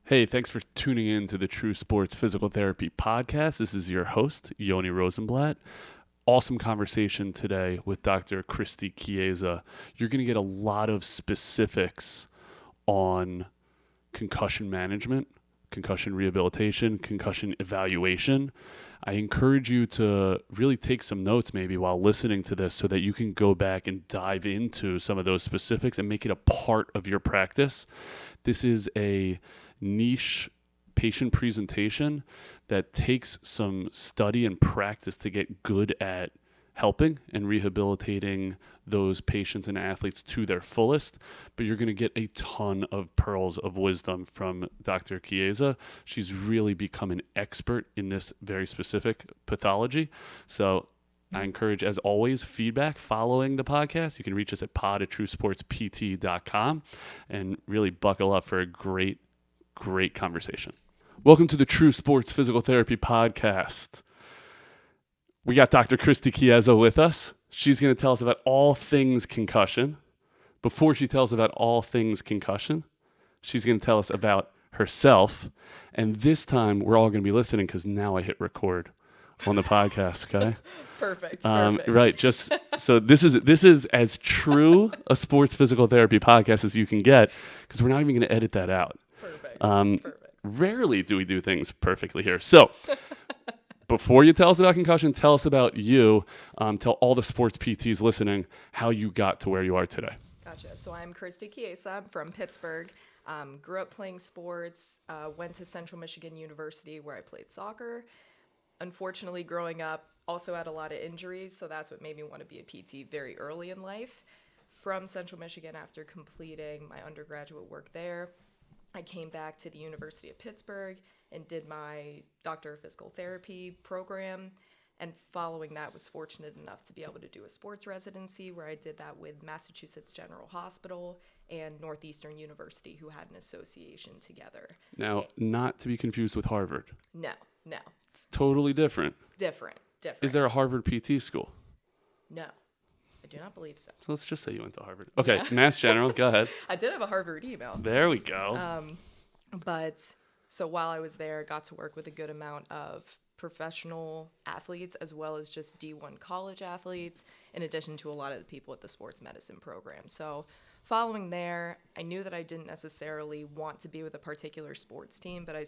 Hey, thanks for tuning in to the True Sports Physical Therapy Podcast. This is your host, Yoni Rosenblatt. Awesome conversation today with Dr. Christie Chiesa. You're going to get a lot of specifics on concussion management, concussion rehabilitation, concussion evaluation. I encourage you to really take some notes maybe while listening to this so that you can go back and dive into some of those specifics and make it a part of your practice. This is a niche patient presentation that takes some study and practice to get good at helping and rehabilitating those patients and athletes to their fullest, but you're going to get a ton of pearls of wisdom from Dr. Chiesa. She's really become an expert in this very specific pathology. So I encourage, as always, feedback following the podcast. You can reach us at pod@truesportspt.com and really buckle up for a great conversation. Welcome to the True Sports Physical Therapy Podcast. We got Dr. Christie Chiesa with us. She's going to tell us about all things concussion. Before she tells about all things concussion, she's going to tell us about herself. And this time, we're all going to be listening because now I hit record on the podcast, okay? Perfect. Right. Just so this is as true a sports physical therapy podcast as you can get because we're not even going to edit that out. Perfect. Rarely do we do things perfectly here. So before you tell us about concussion, tell us about you. Tell all the sports PTs listening how you got to where you are today. Gotcha. So I'm Christie Chiesa. I'm from Pittsburgh. Grew up playing sports. Went to Central Michigan University where I played soccer. Unfortunately, growing up, also had a lot of injuries, so that's what made me want to be a PT very early in life. From Central Michigan, after completing my undergraduate work there, I came back to the University of Pittsburgh and did my Doctor of Physical Therapy program. And following that, was fortunate enough to be able to do a sports residency where I did that with Massachusetts General Hospital and Northeastern University, who had an association together. Now, not to be confused with Harvard. No. It's totally different. Different. Is there a Harvard PT school? No, I do not believe so. So let's just say you went to Harvard. Okay, yeah. Mass General, go ahead. I did have a Harvard email. There we go. But so while I was there, I got to work with a good amount of professional athletes as well as just D1 college athletes, in addition to a lot of the people at the sports medicine program. So following there, I knew that I didn't necessarily want to be with a particular sports team, but I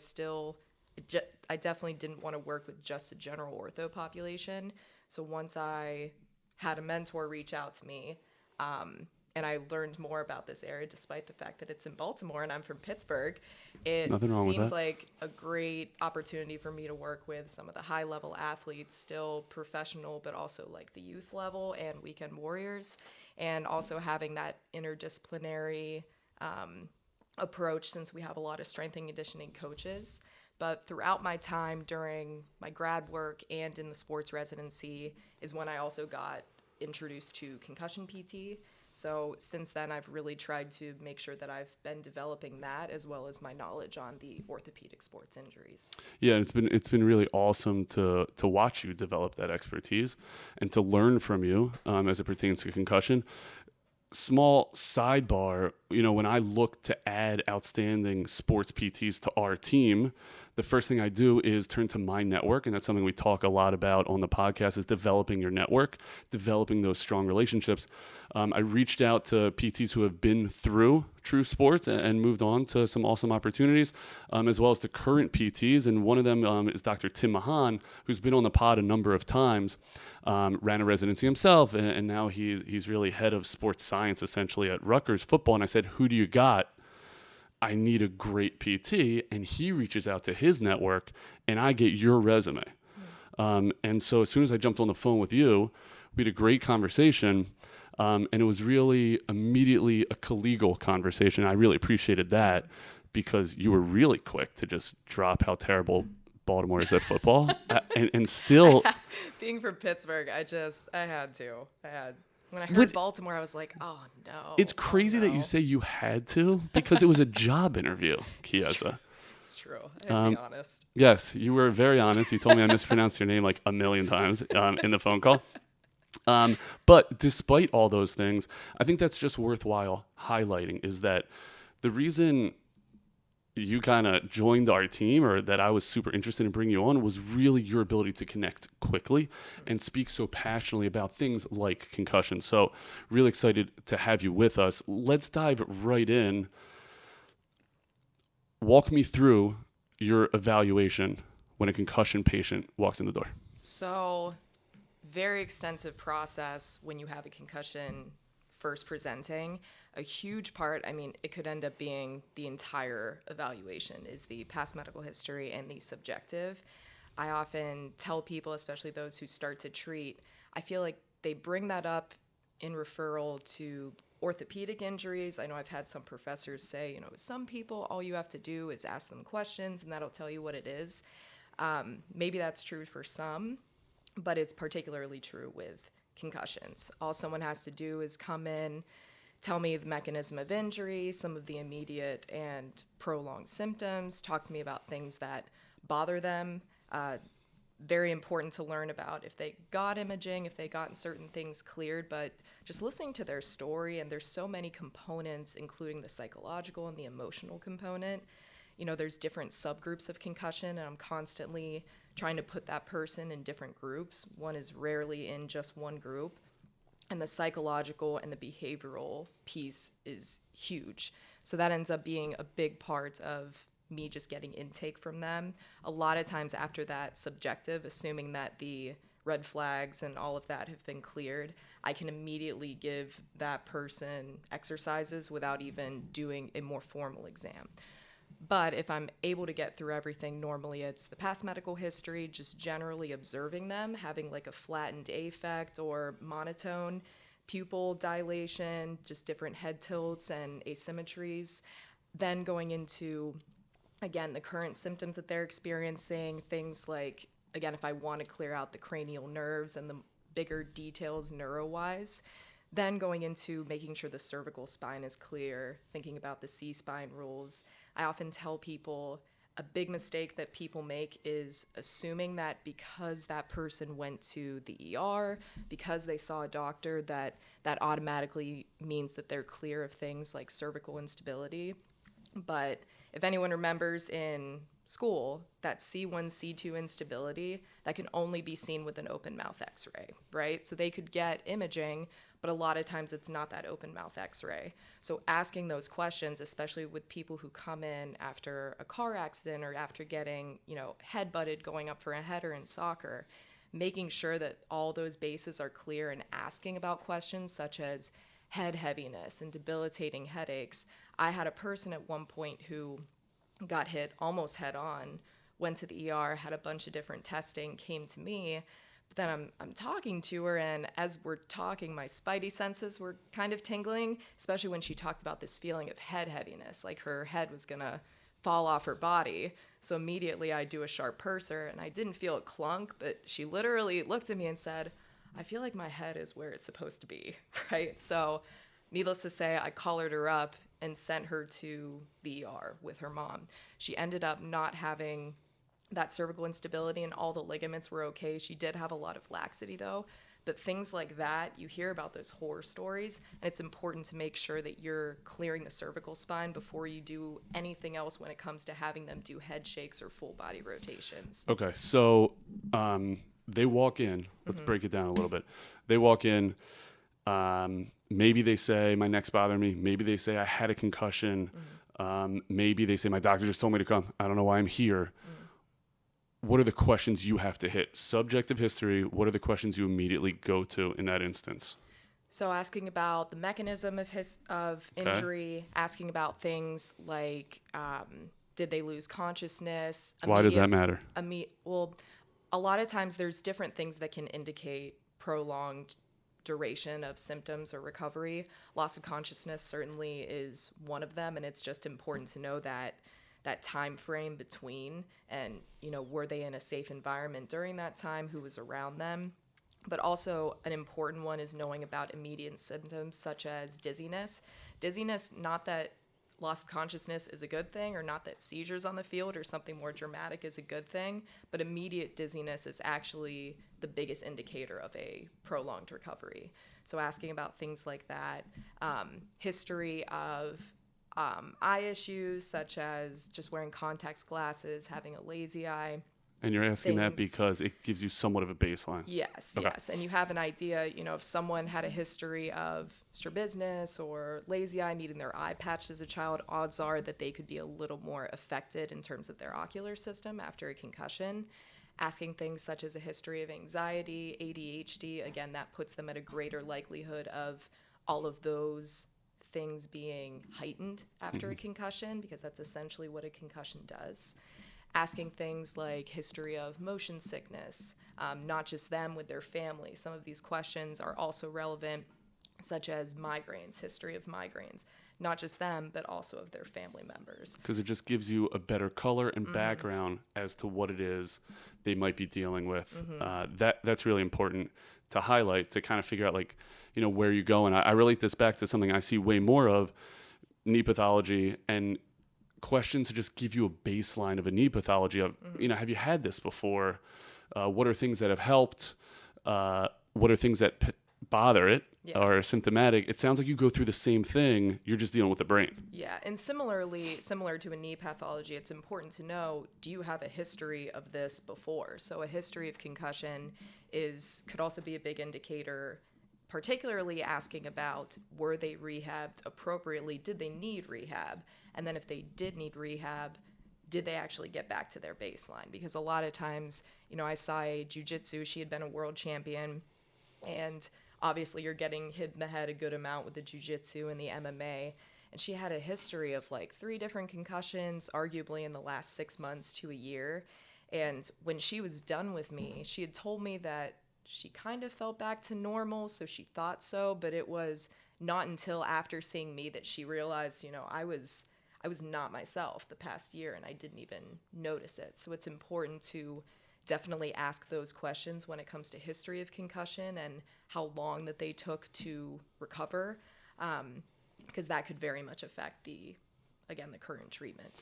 definitely didn't want to work with just a general ortho population. So once I had a mentor reach out to me, and I learned more about this area, despite the fact that it's in Baltimore and I'm from Pittsburgh, it seemed like a great opportunity for me to work with some of the high-level athletes, still professional, but also like the youth level and weekend warriors, and also having that interdisciplinary approach, since we have a lot of strength and conditioning coaches. But throughout my time during my grad work and in the sports residency is when I also got introduced to concussion PT. So since then, I've really tried to make sure that I've been developing that as well as my knowledge on the orthopedic sports injuries. Yeah, it's been really awesome to watch you develop that expertise and to learn from you as it pertains to concussion. Small sidebar, when I look to add outstanding sports PTs to our team, the first thing I do is turn to my network, and that's something we talk a lot about on the podcast, is developing your network, developing those strong relationships. I reached out to PTs who have been through True Sports and moved on to some awesome opportunities, as well as the current PTs, and one of them is Dr. Tim Mahan, who's been on the pod a number of times, ran a residency himself, and now he's really head of sports science, essentially, at Rutgers football, and I said, who do you got? I need a great PT, and he reaches out to his network, and I get your resume. And so as soon as I jumped on the phone with you, we had a great conversation, and it was really immediately a collegial conversation. I really appreciated that because you were really quick to just drop how terrible Baltimore is at football, and still... Being from Pittsburgh, I had to. When I heard Baltimore, I was like, oh, no. It's crazy that you say you had to, because it was a job interview, Chiesa. It's true. I have to be honest. Yes, you were very honest. You told me I mispronounced your name like a million times in the phone call. But despite all those things, I think that's just worthwhile highlighting, is that the reason you kind of joined our team, or that I was super interested in bringing you on, was really your ability to connect quickly and speak so passionately about things like concussion. So really excited to have you with us. Let's dive right in. Walk me through your evaluation when a concussion patient walks in the door. So, very extensive process when you have a concussion first presenting. A huge part, I mean, it could end up being the entire evaluation, is the past medical history and the subjective. I often tell people, especially those who start to treat, I feel like they bring that up in referral to orthopedic injuries. I know I've had some professors say, some people, all you have to do is ask them questions and that'll tell you what it is. Maybe that's true for some, but it's particularly true with concussions. All someone has to do is come in, tell me the mechanism of injury, some of the immediate and prolonged symptoms, talk to me about things that bother them. Very important to learn about if they got imaging, if they gotten certain things cleared, but just listening to their story, and there's so many components, including the psychological and the emotional component. There's different subgroups of concussion, and I'm constantly trying to put that person in different groups. One is rarely in just one group. And the psychological and the behavioral piece is huge. So that ends up being a big part of me just getting intake from them. A lot of times after that subjective, assuming that the red flags and all of that have been cleared, I can immediately give that person exercises without even doing a more formal exam. But if I'm able to get through everything, normally it's the past medical history, just generally observing them, having like a flattened affect or monotone, pupil dilation, just different head tilts and asymmetries. Then going into, again, the current symptoms that they're experiencing, things like, again, if I want to clear out the cranial nerves and the bigger details neuro-wise, then going into making sure the cervical spine is clear, thinking about the C-spine rules. I often tell people a big mistake that people make is assuming that because that person went to the ER, because they saw a doctor, that automatically means that they're clear of things like cervical instability. But if anyone remembers in school, that C1, C2 instability, that can only be seen with an open mouth x-ray, right? So they could get imaging, but a lot of times it's not that open mouth x-ray. So asking those questions, especially with people who come in after a car accident or after getting, head-butted going up for a header in soccer, making sure that all those bases are clear and asking about questions such as head heaviness and debilitating headaches. I had a person at one point who got hit almost head on, went to the ER, had a bunch of different testing, came to me. But then I'm talking to her, and as we're talking, my spidey senses were kind of tingling, especially when she talked about this feeling of head heaviness, like her head was gonna fall off her body. So immediately I do a sharp purser, and I didn't feel a clunk, but she literally looked at me and said, I feel like my head is where it's supposed to be, right? So needless to say, I collared her up and sent her to the ER with her mom. She ended up not having that cervical instability, and all the ligaments were okay. She did have a lot of laxity though. But things like that, you hear about those horror stories, and it's important to make sure that you're clearing the cervical spine before you do anything else when it comes to having them do head shakes or full body rotations. Okay, so they walk in. Let's break it down a little bit. They walk in. Maybe they say, my neck's bothering me. Maybe they say, I had a concussion. Maybe they say, my doctor just told me to come. I don't know why I'm here. What are the questions you have to hit? Subjective history, what are the questions you immediately go to in that instance? So asking about the mechanism of injury, asking about things like, did they lose consciousness? Why does that matter? Well, a lot of times there's different things that can indicate prolonged duration of symptoms or recovery. Loss of consciousness certainly is one of them, and it's just important to know that time frame between, and were they in a safe environment during that time, who was around them. But also an important one is knowing about immediate symptoms such as dizziness. Dizziness, not that loss of consciousness is a good thing, or not that seizures on the field or something more dramatic is a good thing, but immediate dizziness is actually the biggest indicator of a prolonged recovery. So asking about things like that, history of eye issues such as just wearing contact glasses, having a lazy eye. And you're asking that because it gives you somewhat of a baseline. Yes, Okay. yes. And you have an idea, if someone had a history of strabismus or lazy eye, needing their eye patched as a child, odds are that they could be a little more affected in terms of their ocular system after a concussion. Asking things such as a history of anxiety, ADHD, again, that puts them at a greater likelihood of all of those things being heightened after a concussion, because that's essentially what a concussion does. Asking things like history of motion sickness, not just them, with their family. Some of these questions are also relevant, such as migraines, history of migraines, not just them, but also of their family members. Because it just gives you a better color and background as to what it is they might be dealing with. That's really important to highlight, to kind of figure out, where you go. And I relate this back to something I see way more of, knee pathology, and questions to just give you a baseline of a knee pathology of, have you had this before? What are things that have helped? What are things that bother it or are symptomatic? It sounds like you go through the same thing. You're just dealing with the brain. Yeah. And similar to a knee pathology, it's important to know, do you have a history of this before? So a history of concussion could also be a big indicator, particularly asking about, were they rehabbed appropriately? Did they need rehab? And then if they did need rehab, did they actually get back to their baseline? Because a lot of times, I saw a jiu-jitsu, she had been a world champion, and obviously you're getting hit in the head a good amount with the jiu-jitsu and the MMA. And she had a history of 3 different concussions, arguably in the last 6 months to a year. And when she was done with me, she had told me that she kind of felt back to normal, so she thought so, but it was not until after seeing me that she realized, I was not myself the past year, and I didn't even notice it. So it's important to definitely ask those questions when it comes to history of concussion and how long that they took to recover, because that could very much affect the current treatment.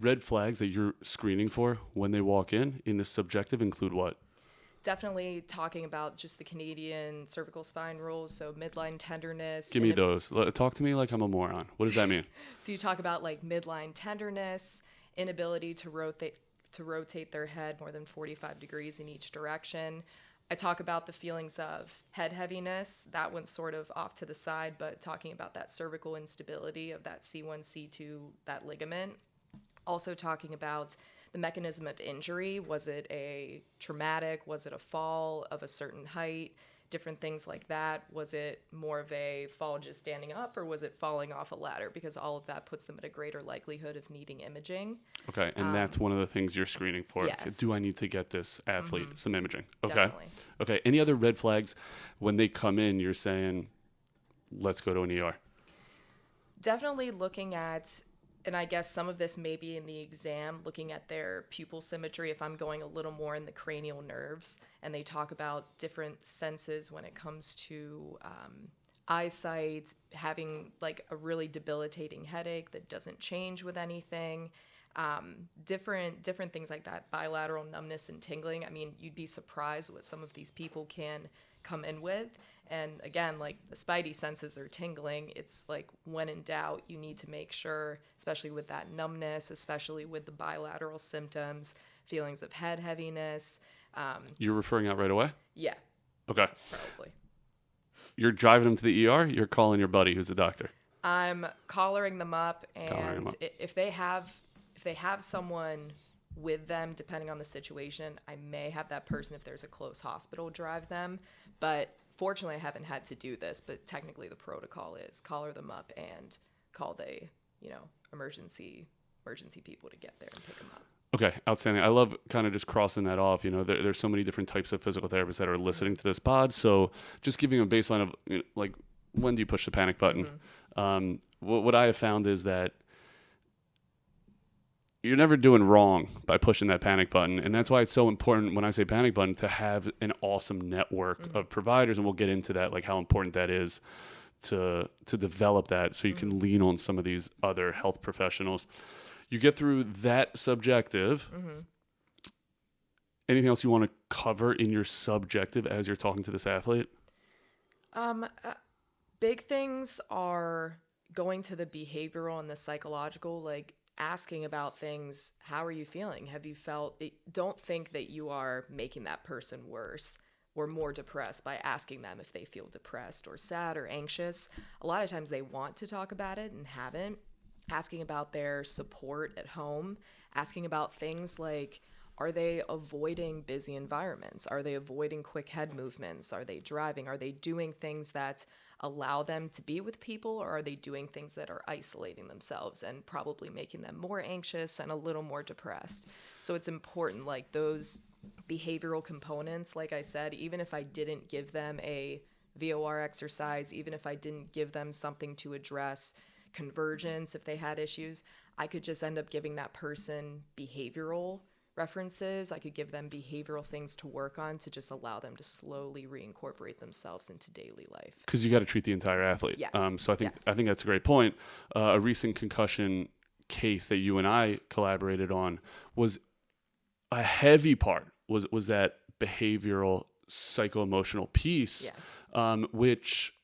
Red flags that you're screening for when they walk in the subjective include what? Definitely talking about just the Canadian cervical spine rules, so midline tenderness. Give me those. Talk to me like I'm a moron. What does that mean? So you talk about midline tenderness, inability to rotate their head more than 45 degrees in each direction. I talk about the feelings of head heaviness. That one's sort of off to the side, but talking about that cervical instability of that C1, C2, that ligament. Also talking about the mechanism of injury. Was it a traumatic? Was it a fall of a certain height? Different things like that. Was it more of a fall just standing up, or was it falling off a ladder? Because all of that puts them at a greater likelihood of needing imaging. Okay, and that's one of the things you're screening for. Yes. Do I need to get this athlete some imaging? Okay. Definitely. Okay, any other red flags when they come in, you're saying, let's go to an ER? Definitely looking at, and I guess some of this may be in the exam, looking at their pupil symmetry if I'm going a little more in the cranial nerves, and they talk about different senses when it comes to eyesight, having a really debilitating headache that doesn't change with anything, different things like that, bilateral numbness and tingling. I mean, you'd be surprised what some of these people can come in with. And again, the spidey senses are tingling. It's when in doubt, you need to make sure, especially with that numbness, especially with the bilateral symptoms, feelings of head heaviness. You're referring out right away? Yeah. Okay. Probably. You're driving them to the ER? You're calling your buddy who's a doctor? I'm collaring them up, and if they have someone with them, depending on the situation, I may have that person, if there's a close hospital, drive them. But fortunately, I haven't had to do this, but technically the protocol is collar them up and call the, emergency people to get there and pick them up. Okay, outstanding. I love kind of just crossing that off. There's so many different types of physical therapists that are listening to this pod. So just giving a baseline of when do you push the panic button? What I have found is that you're never doing wrong by pushing that panic button. And that's why it's so important, when I say panic button, to have an awesome network of providers. And we'll get into that, how important that is to develop that, so you can lean on some of these other health professionals. You get through that subjective. Anything else you want to cover in your subjective as you're talking to this athlete? Big things are going to the behavioral and the psychological, like asking about things. How are you feeling? Have you felt it? Don't think that you are making that person worse or more depressed by asking them if they feel depressed or sad or anxious. A lot of times they want to talk about it and haven't. Asking about their support at home, asking about things like, are they avoiding busy environments? Are they avoiding quick head movements? Are they driving? Are they doing things that allow them to be with people, or are they doing things that are isolating themselves and probably making them more anxious and a little more depressed? So it's important, like those behavioral components, like I said, even if I didn't give them a VOR exercise, even if I didn't give them something to address convergence if they had issues, I could just end up giving that person behavioral references. I could give them behavioral things to work on to just allow them to slowly reincorporate themselves into daily life. Because you got to treat the entire athlete. Yes. So I think that's a great point. A recent concussion case that you and I collaborated on was a heavy part was that behavioral psycho-emotional piece, which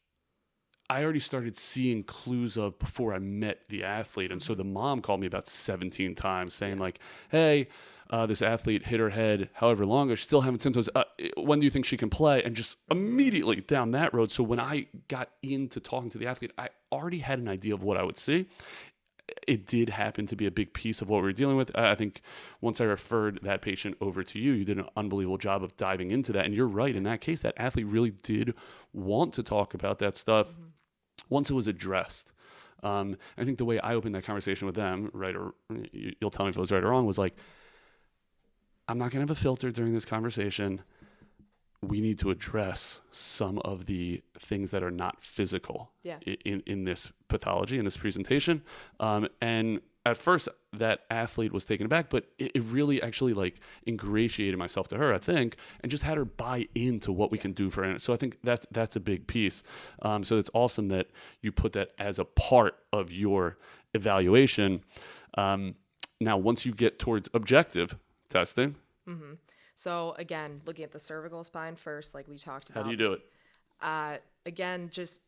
I already started seeing clues of before I met the athlete. And so the mom called me about 17 times saying like, hey, this athlete hit her head however long, she's still having symptoms. When do you think she can play? And just immediately down that road. So when I got into talking to the athlete, I already had an idea of what I would see. It did happen to be a big piece of what we were dealing with. I think once I referred that patient over to you, you did an unbelievable job of diving into that. And you're right. In that case, that athlete really did want to talk about that stuff once it was addressed. I think the way I opened that conversation with them, right, or you'll tell me if it was right or wrong, was like, I'm not going to have a filter during this conversation. We need to address some of the things that are not physical in this pathology, in this presentation. And at first, that athlete was taken aback, but it really actually like ingratiated myself to her, I think, and just had her buy into what we can do for her. So I think that's a big piece. So it's awesome that you put that as a part of your evaluation. Now, once you get towards objective testing. So again, looking at the cervical spine first, like we talked about. How do you do it? Again, just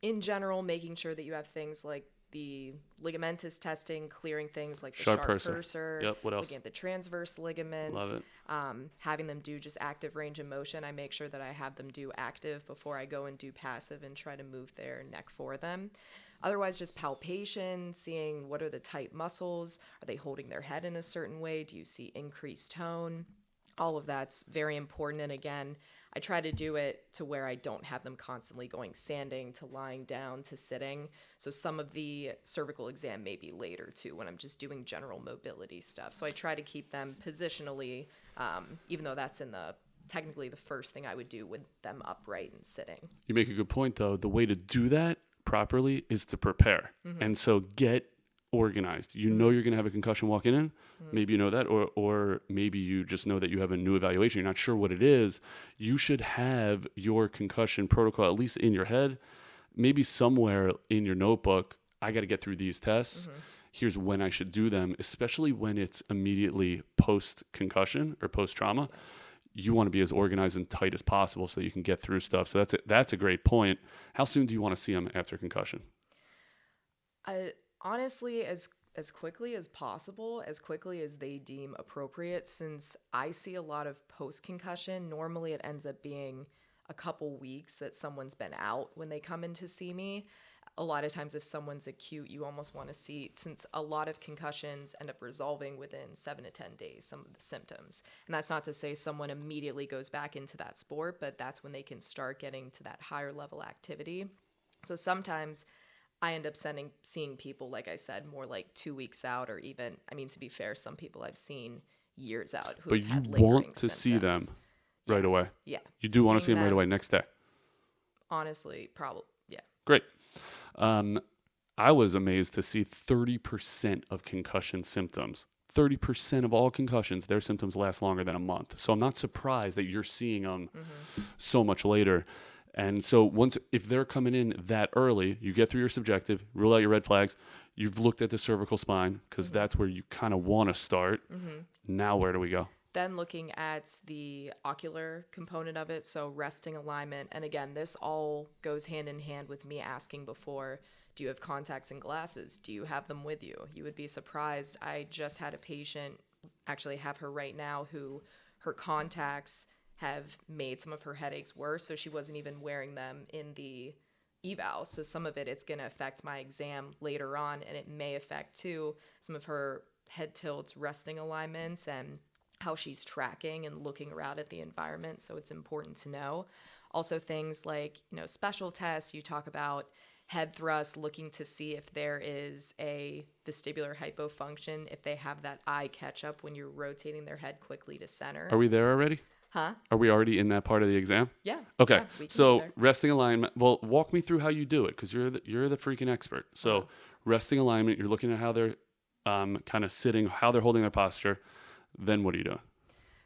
in general, making sure that you have things like the ligamentous testing, clearing things like the sharp cursor. Yep. What else? Looking at the transverse ligaments. Love it. Having them do just active range of motion. I make sure that I have them do active before I go and do passive and try to move their neck for them. Otherwise, just palpation, seeing what are the tight muscles. Are they holding their head in a certain way? Do you see increased tone? All of that's very important. And again, I try to do it to where I don't have them constantly going standing to lying down to sitting. So some of the cervical exam may be later too when I'm just doing general mobility stuff. So I try to keep them positionally, even though that's technically the first thing I would do with them upright and sitting. You make a good point though. The way to do that properly is to prepare. And so get organized. You know you're going to have a concussion walking in. Maybe you know that, or maybe you just know that you have a new evaluation. You're not sure what it is. You should have your concussion protocol at least in your head, maybe somewhere in your notebook. I got to get through these tests. Here's when I should do them, especially when it's immediately post-concussion or post-trauma. You want to be as organized and tight as possible so you can get through stuff. So that's a great point. How soon do you want to see them after concussion? Honestly, as quickly as possible, as quickly as they deem appropriate, since I see a lot of post-concussion. Normally it ends up being a couple weeks that someone's been out when they come in to see me. A lot of times if someone's acute, you almost want to see, since a lot of concussions end up resolving within 7 to 10 days, some of the symptoms. And that's not to say someone immediately goes back into that sport, but that's when they can start getting to that higher level activity. So sometimes I end up seeing people, like I said, more like 2 weeks out, or even, I mean, to be fair, some people I've seen years out who have had lingering symptoms. But you want to see them right away. Yeah. You do want to see them right away next day. Honestly, probably, yeah. Great. I was amazed to see 30% of concussion symptoms. 30% of all concussions, their symptoms last longer than a month. So I'm not surprised that you're seeing them so much later. And so if they're coming in that early, you get through your subjective, rule out your red flags. You've looked at the cervical spine because that's where you kind of want to start. Now where do we go? Then looking at the ocular component of it, so resting alignment. And again, this all goes hand in hand with me asking before, Do you have contacts and glasses? Do you have them with you? You would be surprised. I just had a patient, actually have her right now, who her contacts have made some of her headaches worse, so she wasn't even wearing them in the eval. So some of it's going to affect my exam later on, and it may affect too some of her head tilts, resting alignments, and how she's tracking and looking around at the environment. So it's important to know. Also things like, special tests, you talk about head thrust, looking to see if there is a vestibular hypofunction, if they have that eye catch up when you're rotating their head quickly to center. Are we there already? Huh? Are we already in that part of the exam? Yeah. Okay. Yeah, we can So get there. resting alignment. Well, walk me through how you do it, because you're the freaking expert. So resting alignment, you're looking at how they're kind of sitting, how they're holding their posture. Then what are you doing?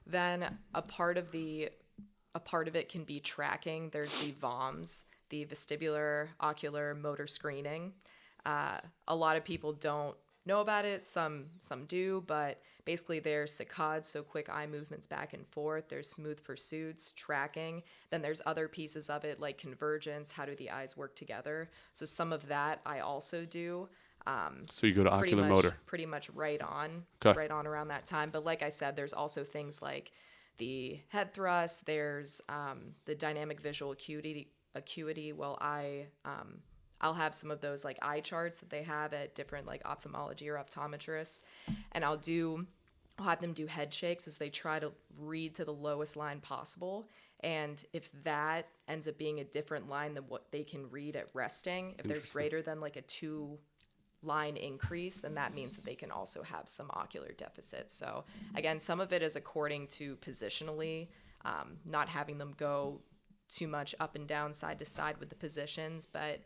Then a part of it can be tracking. There's the VOMS, the vestibular ocular motor screening. A lot of people don't know about it. Some do, but basically there's saccades, so quick eye movements back and forth. There's smooth pursuits, tracking. Then there's other pieces of it like convergence. How do the eyes work together? So some of that I also do. So you go to ocular motor. Pretty much right on around that time. But like I said, there's also things like the head thrust. There's the dynamic visual acuity. Well, I'll have some of those like eye charts that they have at different like ophthalmology or optometrists, and I'll have them do head shakes as they try to read to the lowest line possible. And if that ends up being a different line than what they can read at resting, if there's greater than like a 2-line increase, then that means that they can also have some ocular deficits. So again, some of it is according to positionally, not having them go too much up and down, side to side with the positions, but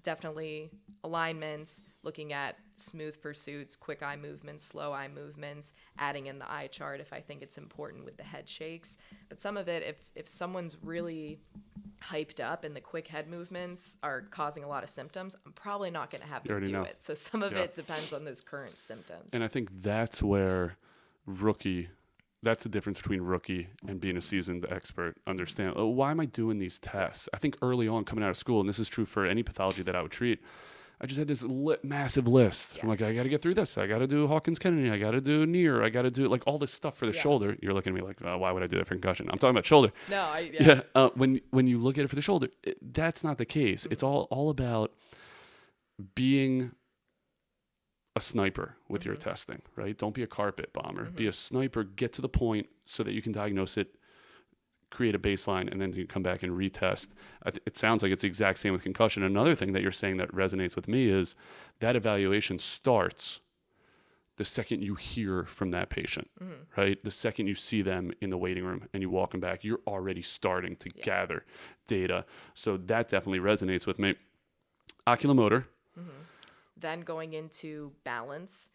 definitely alignments, looking at smooth pursuits, quick eye movements, slow eye movements, adding in the eye chart if I think it's important with the head shakes. But some of it, if someone's really hyped up and the quick head movements are causing a lot of symptoms, I'm probably not going to have them do it. So some of it depends on those current symptoms. And I think that's where that's the difference between rookie and being a seasoned expert. Understand, why am I doing these tests? I think early on coming out of school, and this is true for any pathology that I would treat, I just had this massive list. Yeah. I'm like, I got to get through this. I got to do Hawkins-Kennedy. I got to do Near. I got to do like all this stuff for the shoulder. You're looking at me like, why would I do that for concussion? I'm talking about shoulder. No, when you look at it for the shoulder, that's not the case. Mm-hmm. It's all about being a sniper with your testing, right? Don't be a carpet bomber. Be a sniper. Get to the point so that you can diagnose it, create a baseline, and then you come back and retest. It sounds like it's the exact same with concussion. Another thing that you're saying that resonates with me is that evaluation starts the second you hear from that patient, right? The second you see them in the waiting room and you walk them back, you're already starting to gather data. So that definitely resonates with me. Oculomotor. Then going into balance.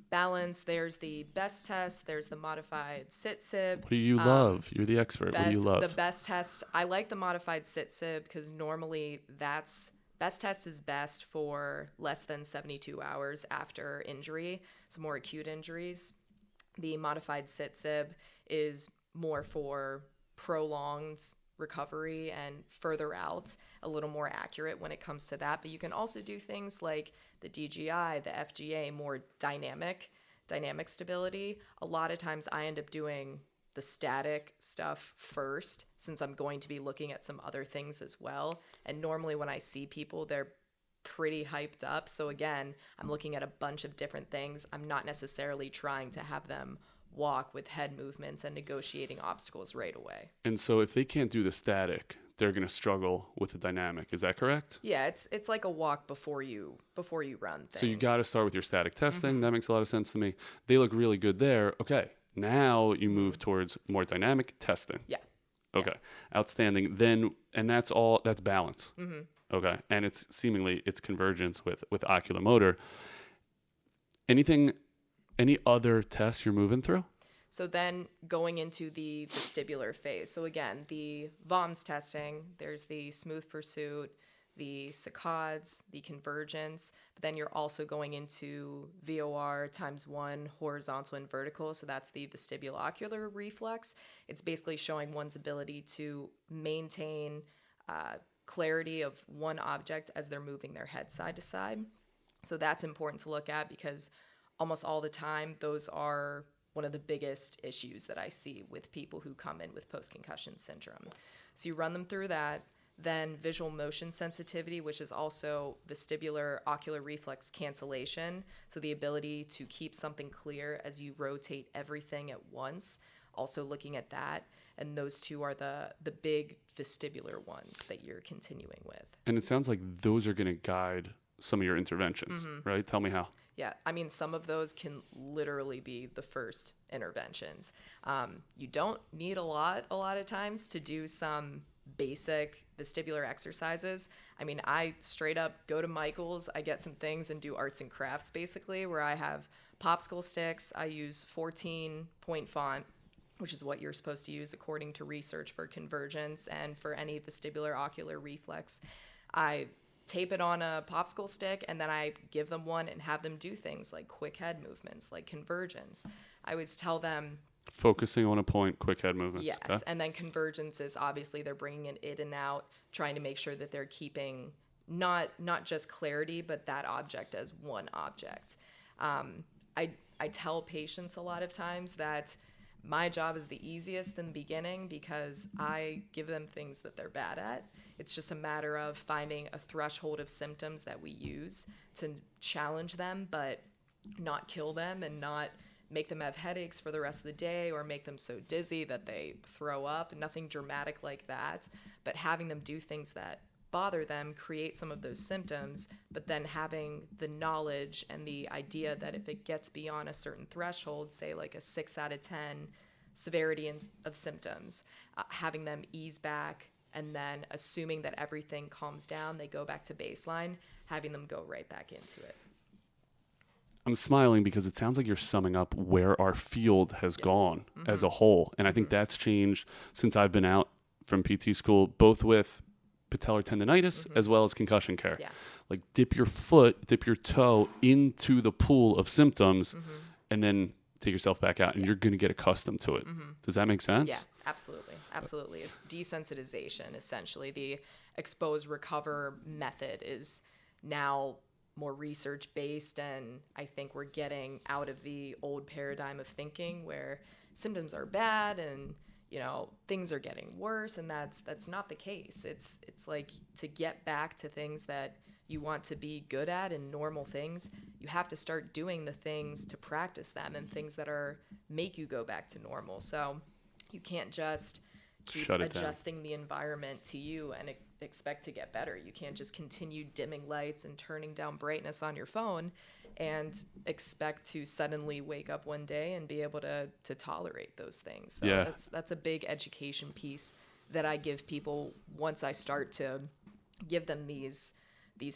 Balance, there's the best test, there's the modified sit-sib. What do you love? You're the expert. What do you love? The best test, I like the modified sit-sib because normally best test is best for less than 72 hours after injury, so more acute injuries. The modified sit-sib is more for prolonged recovery and further out, a little more accurate when it comes to that. But you can also do things like the DGI, the FGA, more dynamic stability. A lot of times I end up doing the static stuff first, since I'm going to be looking at some other things as well. And normally when I see people, they're pretty hyped up. So again, I'm looking at a bunch of different things. I'm not necessarily trying to have them walk with head movements and negotiating obstacles right away. And so if they can't do the static, they're going to struggle with the dynamic. Is that correct? Yeah, it's like a walk before you run thing. So you got to start with your static testing. That makes a lot of sense to me. They look really good there. Okay. Now you move towards more dynamic testing. Yeah. Okay. Outstanding. Then, and that's balance. Okay. And it's convergence with oculomotor. Any other tests you're moving through? So then going into the vestibular phase. So again, the VOMS testing, there's the smooth pursuit, the saccades, the convergence, but then you're also going into VOR ×1 horizontal and vertical. So that's the vestibulocular reflex. It's basically showing one's ability to maintain clarity of one object as they're moving their head side to side. So that's important to look at because almost all the time, those are one of the biggest issues that I see with people who come in with post-concussion syndrome. So you run them through that. Then visual motion sensitivity, which is also vestibular ocular reflex cancellation. So the ability to keep something clear as you rotate everything at once. Also looking at that. And those two are the big vestibular ones that you're continuing with. And it sounds like those are going to guide some of your interventions, right? Tell me how. Yeah, I mean, some of those can literally be the first interventions. You don't need a lot of times to do some basic vestibular exercises. I mean, I straight up go to Michael's, I get some things and do arts and crafts basically, where I have popsicle sticks. I use 14-point font, which is what you're supposed to use according to research for convergence and for any vestibular ocular reflex. I tape it on a popsicle stick and then I give them one and have them do things like quick head movements, like convergence. I always tell them, focusing on a point, quick head movements. yes, Okay? and then convergence is obviously they're bringing it in and out, trying to make sure that they're keeping not just clarity, but that object as one object. I tell patients a lot of times that my job is the easiest in the beginning because I give them things that they're bad at. It's just a matter of finding a threshold of symptoms that we use to challenge them, but not kill them and not make them have headaches for the rest of the day or make them so dizzy that they throw up. Nothing dramatic like that, but having them do things that bother them, create some of those symptoms, but then having the knowledge and the idea that if it gets beyond a certain threshold, say like a 6 out of 10 severity of symptoms, having them ease back and then assuming that everything calms down, they go back to baseline, having them go right back into it. I'm smiling because it sounds like you're summing up where our field has gone as a whole. And I think that's changed since I've been out from PT school, both with patellar tendonitis as well as concussion care. Yeah. Like dip your toe into the pool of symptoms and then take yourself back out and you're going to get accustomed to it. Does that make sense? Yeah, absolutely. Absolutely. It's desensitization, essentially. The expose recover method is now more research-based, and I think we're getting out of the old paradigm of thinking where symptoms are bad and, you know, things are getting worse, and that's not the case. It's like to get back to things that you want to be good at and normal things, you have to start doing the things to practice them and things that are make you go back to normal. So you can't just keep adjusting the environment to you and expect to get better. You can't just continue dimming lights and turning down brightness on your phone and expect to suddenly wake up one day and be able to tolerate those things. So that's a big education piece that I give people once I start to give them these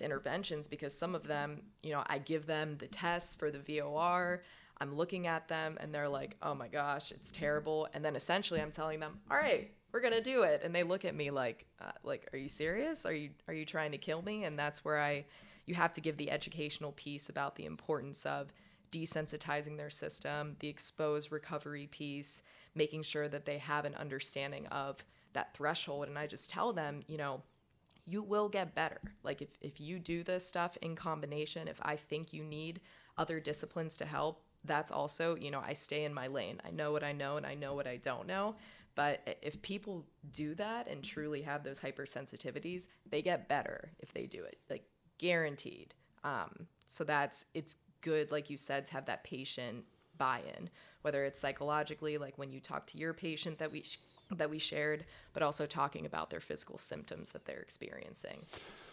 interventions, because some of them, you know, I give them the tests for the VOR, I'm looking at them and they're like, oh my gosh, it's terrible. And then essentially I'm telling them, all right, we're going to do it. And they look at me like, are you serious? Are you trying to kill me? And that's where you have to give the educational piece about the importance of desensitizing their system, the exposed recovery piece, making sure that they have an understanding of that threshold. And I just tell them, you know, you will get better. Like if you do this stuff in combination, if I think you need other disciplines to help, that's also, you know, I stay in my lane. I know what I know and I know what I don't know. But if people do that and truly have those hypersensitivities, they get better if they do it, like guaranteed. So it's good, like you said, to have that patient buy-in, whether it's psychologically, like when you talk to your patient that we shared, but also talking about their physical symptoms that they're experiencing.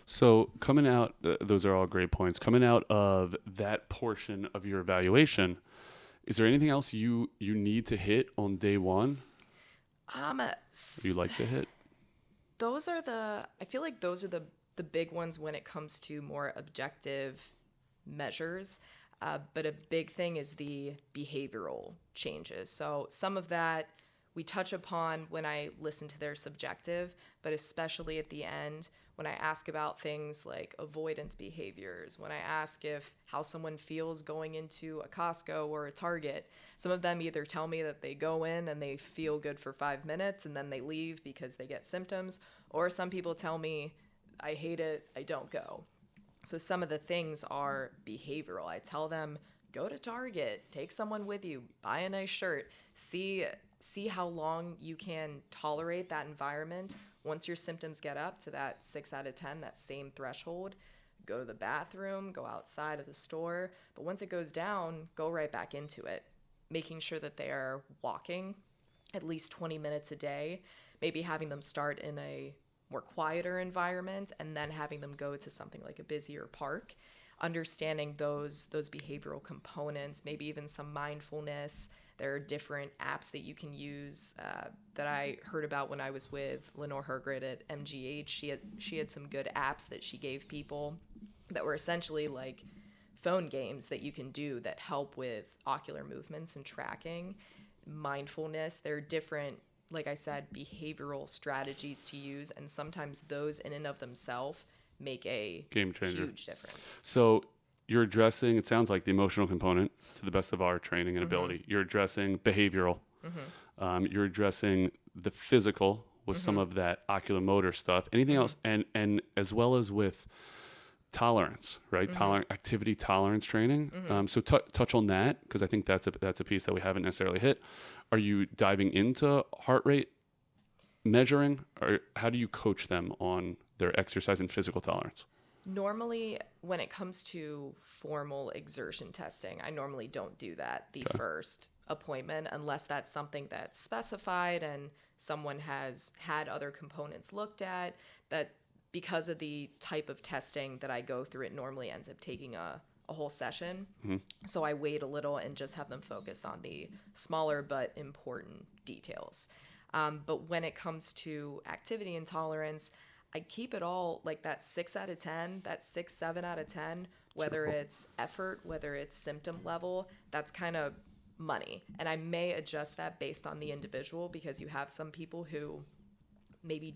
So coming out, those are all great points. Coming out of that portion of your evaluation, is there anything else you need to hit on day one? You like to hit? I feel like those are the big ones when it comes to more objective measures. But a big thing is the behavioral changes. So some of that we touch upon when I listen to their subjective, but especially at the end when I ask about things like avoidance behaviors, when I ask how someone feels going into a Costco or a Target. Some of them either tell me that they go in and they feel good for 5 minutes and then they leave because they get symptoms, or some people tell me I hate it, I don't go. So some of the things are behavioral. I tell them, go to Target, take someone with you, buy a nice shirt, see how long you can tolerate that environment. Once your symptoms get up to that 6 out of 10, that same threshold, go to the bathroom, go outside of the store. But once it goes down, go right back into it, making sure that they are walking at least 20 minutes a day, maybe having them start in a more quieter environment and then having them go to something like a busier park, understanding those behavioral components, maybe even some mindfulness. There are different apps that you can use that I heard about when I was with Lenore Hergrid at MGH. She had some good apps that she gave people that were essentially like phone games that you can do that help with ocular movements and tracking, mindfulness. There are different, like I said, behavioral strategies to use, and sometimes those in and of themselves make a game changer, huge difference. So you're addressing, it sounds like, the emotional component to the best of our training and ability. You're addressing behavioral. You're addressing the physical with some of that oculomotor stuff. Anything else? And as well as with tolerance, right? Activity tolerance training. So touch on that, because I think that's a piece that we haven't necessarily hit. Are you diving into heart rate measuring, or how do you coach them on their exercise and physical tolerance? Normally, when it comes to formal exertion testing, I normally don't do that the first appointment unless that's something that's specified and someone has had other components looked at. That because of the type of testing that I go through, it normally ends up taking a whole session. So I wait a little and just have them focus on the smaller but important details. But when it comes to activity intolerance, I keep it all like that 6 out of 10, that 6, 7 out of 10, whether it's effort, whether it's symptom level, that's kind of money. And I may adjust that based on the individual, because you have some people who maybe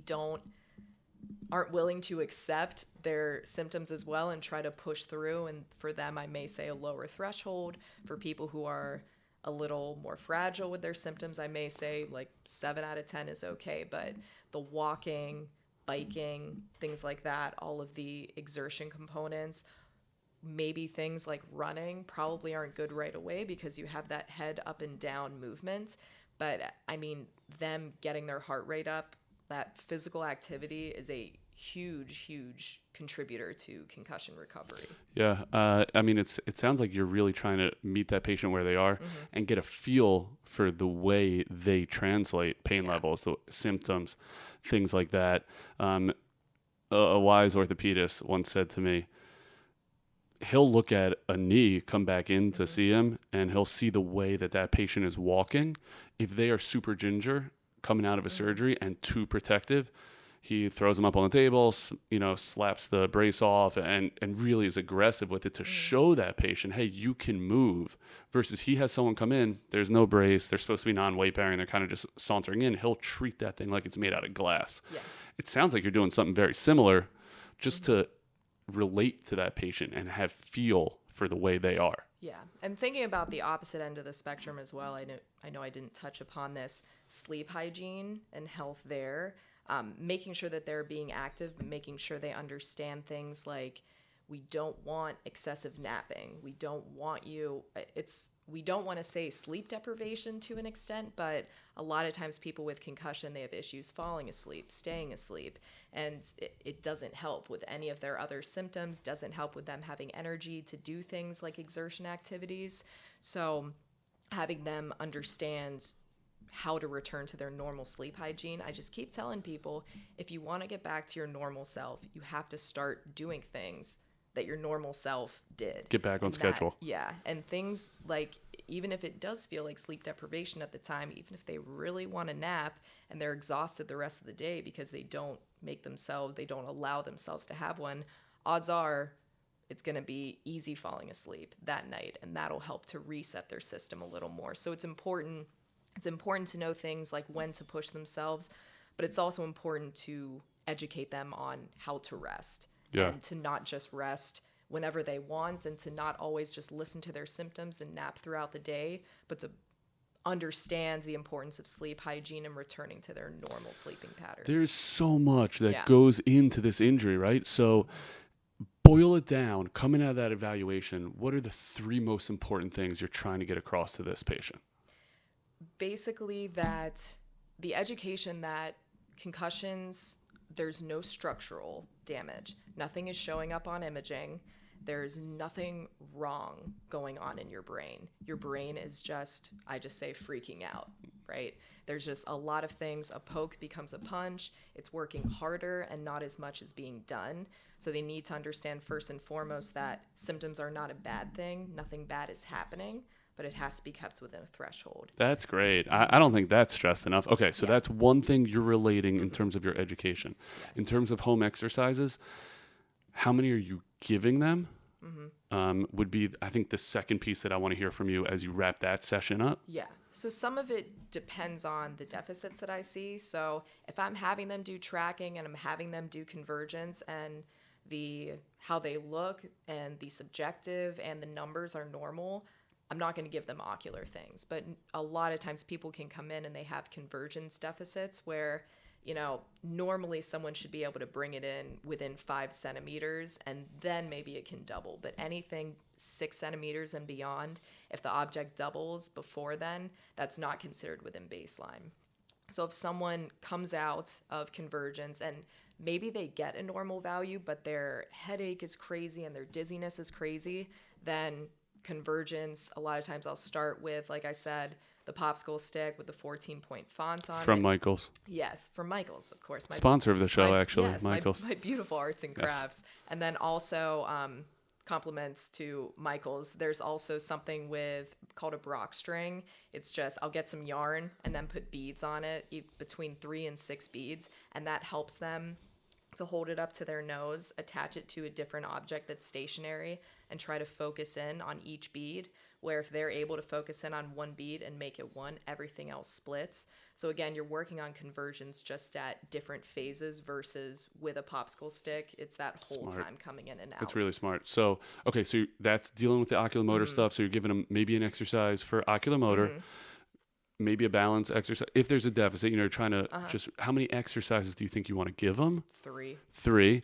aren't willing to accept their symptoms as well and try to push through. And for them, I may say a lower threshold. For people who are a little more fragile with their symptoms, I may say like 7 out of 10 is okay. But the walking, biking, things like that, all of the exertion components, maybe things like running probably aren't good right away because you have that head up and down movement. But I mean, them getting their heart rate up, that physical activity is a huge contributor to concussion recovery. Yeah. I mean, it sounds like you're really trying to meet that patient where they are and get a feel for the way they translate pain levels, the symptoms, things like that. A wise orthopedist once said to me, he'll look at a knee, come back in to see him, and he'll see the way that patient is walking. If they are super ginger coming out of a surgery and too protective, he throws them up on the table, slaps the brace off, and really is aggressive with it to show that patient, hey, you can move. Versus he has someone come in, there's no brace, they're supposed to be non-weight bearing, they're kind of just sauntering in. He'll treat that thing like it's made out of glass. Yeah. It sounds like you're doing something very similar, just to relate to that patient and have feel for the way they are. Yeah, and thinking about the opposite end of the spectrum as well, I know I didn't touch upon this, sleep hygiene and health there. Making sure that they're being active, making sure they understand things like we don't want excessive napping. We don't want to say sleep deprivation to an extent, but a lot of times people with concussion, they have issues falling asleep, staying asleep, and it doesn't help with any of their other symptoms, doesn't help with them having energy to do things like exertion activities. So having them understand how to return to their normal sleep hygiene. I just keep telling people, if you want to get back to your normal self, you have to start doing things that your normal self did. Get back on schedule. Yeah. And things like, even if it does feel like sleep deprivation at the time, even if they really want to nap and they're exhausted the rest of the day because they don't allow themselves to have one, odds are it's going to be easy falling asleep that night, and that'll help to reset their system a little more. So it's important to know things like when to push themselves, but it's also important to educate them on how to rest. Yeah. And to not just rest whenever they want, and to not always just listen to their symptoms and nap throughout the day, but to understands the importance of sleep hygiene and returning to their normal sleeping pattern. There's so much that goes into this injury, right? So boil it down. Coming out of that evaluation, what are the 3 most important things you're trying to get across to this patient? Basically, that the education that concussions, there's no structural damage. Nothing is showing up on imaging. There's nothing wrong going on in your brain. Your brain is just, I just say, freaking out, right? There's just a lot of things. A poke becomes a punch. It's working harder and not as much is being done. So they need to understand first and foremost that symptoms are not a bad thing. Nothing bad is happening, but it has to be kept within a threshold. That's great. I don't think that's stressed enough. Okay, so that's one thing you're relating in terms of your education. Yes. In terms of home exercises, how many are you giving them? Would be, I think, the second piece that I want to hear from you as you wrap that session up. Yeah. So some of it depends on the deficits that I see. So if I'm having them do tracking and I'm having them do convergence and how they look and the subjective and the numbers are normal, I'm not going to give them ocular things. But a lot of times people can come in and they have convergence deficits where, normally someone should be able to bring it in within 5 centimeters and then maybe it can double. But anything 6 centimeters and beyond, if the object doubles before then, that's not considered within baseline. So if someone comes out of convergence and maybe they get a normal value, but their headache is crazy and their dizziness is crazy, then convergence, a lot of times I'll start with, like I said, the popsicle stick with the 14-point font on it. From Michael's. Yes, from Michael's, of course. Sponsor of the show, actually, yes, Michael's. My beautiful arts and crafts. Yes. And then also compliments to Michael's. There's also something called a Brock string. It's just, I'll get some yarn and then put beads on it, between 3 and 6 beads, and that helps them to hold it up to their nose, attach it to a different object that's stationary, and try to focus in on each bead, where if they're able to focus in on one bead and make it one, everything else splits. So again, you're working on convergence just at different phases versus with a popsicle stick, it's that whole time coming in and out. That's really smart. So, okay, so that's dealing with the oculomotor stuff. So you're giving them maybe an exercise for oculomotor, maybe a balance exercise. If there's a deficit, you're trying to just, how many exercises do you think you want to give them? 3. 3.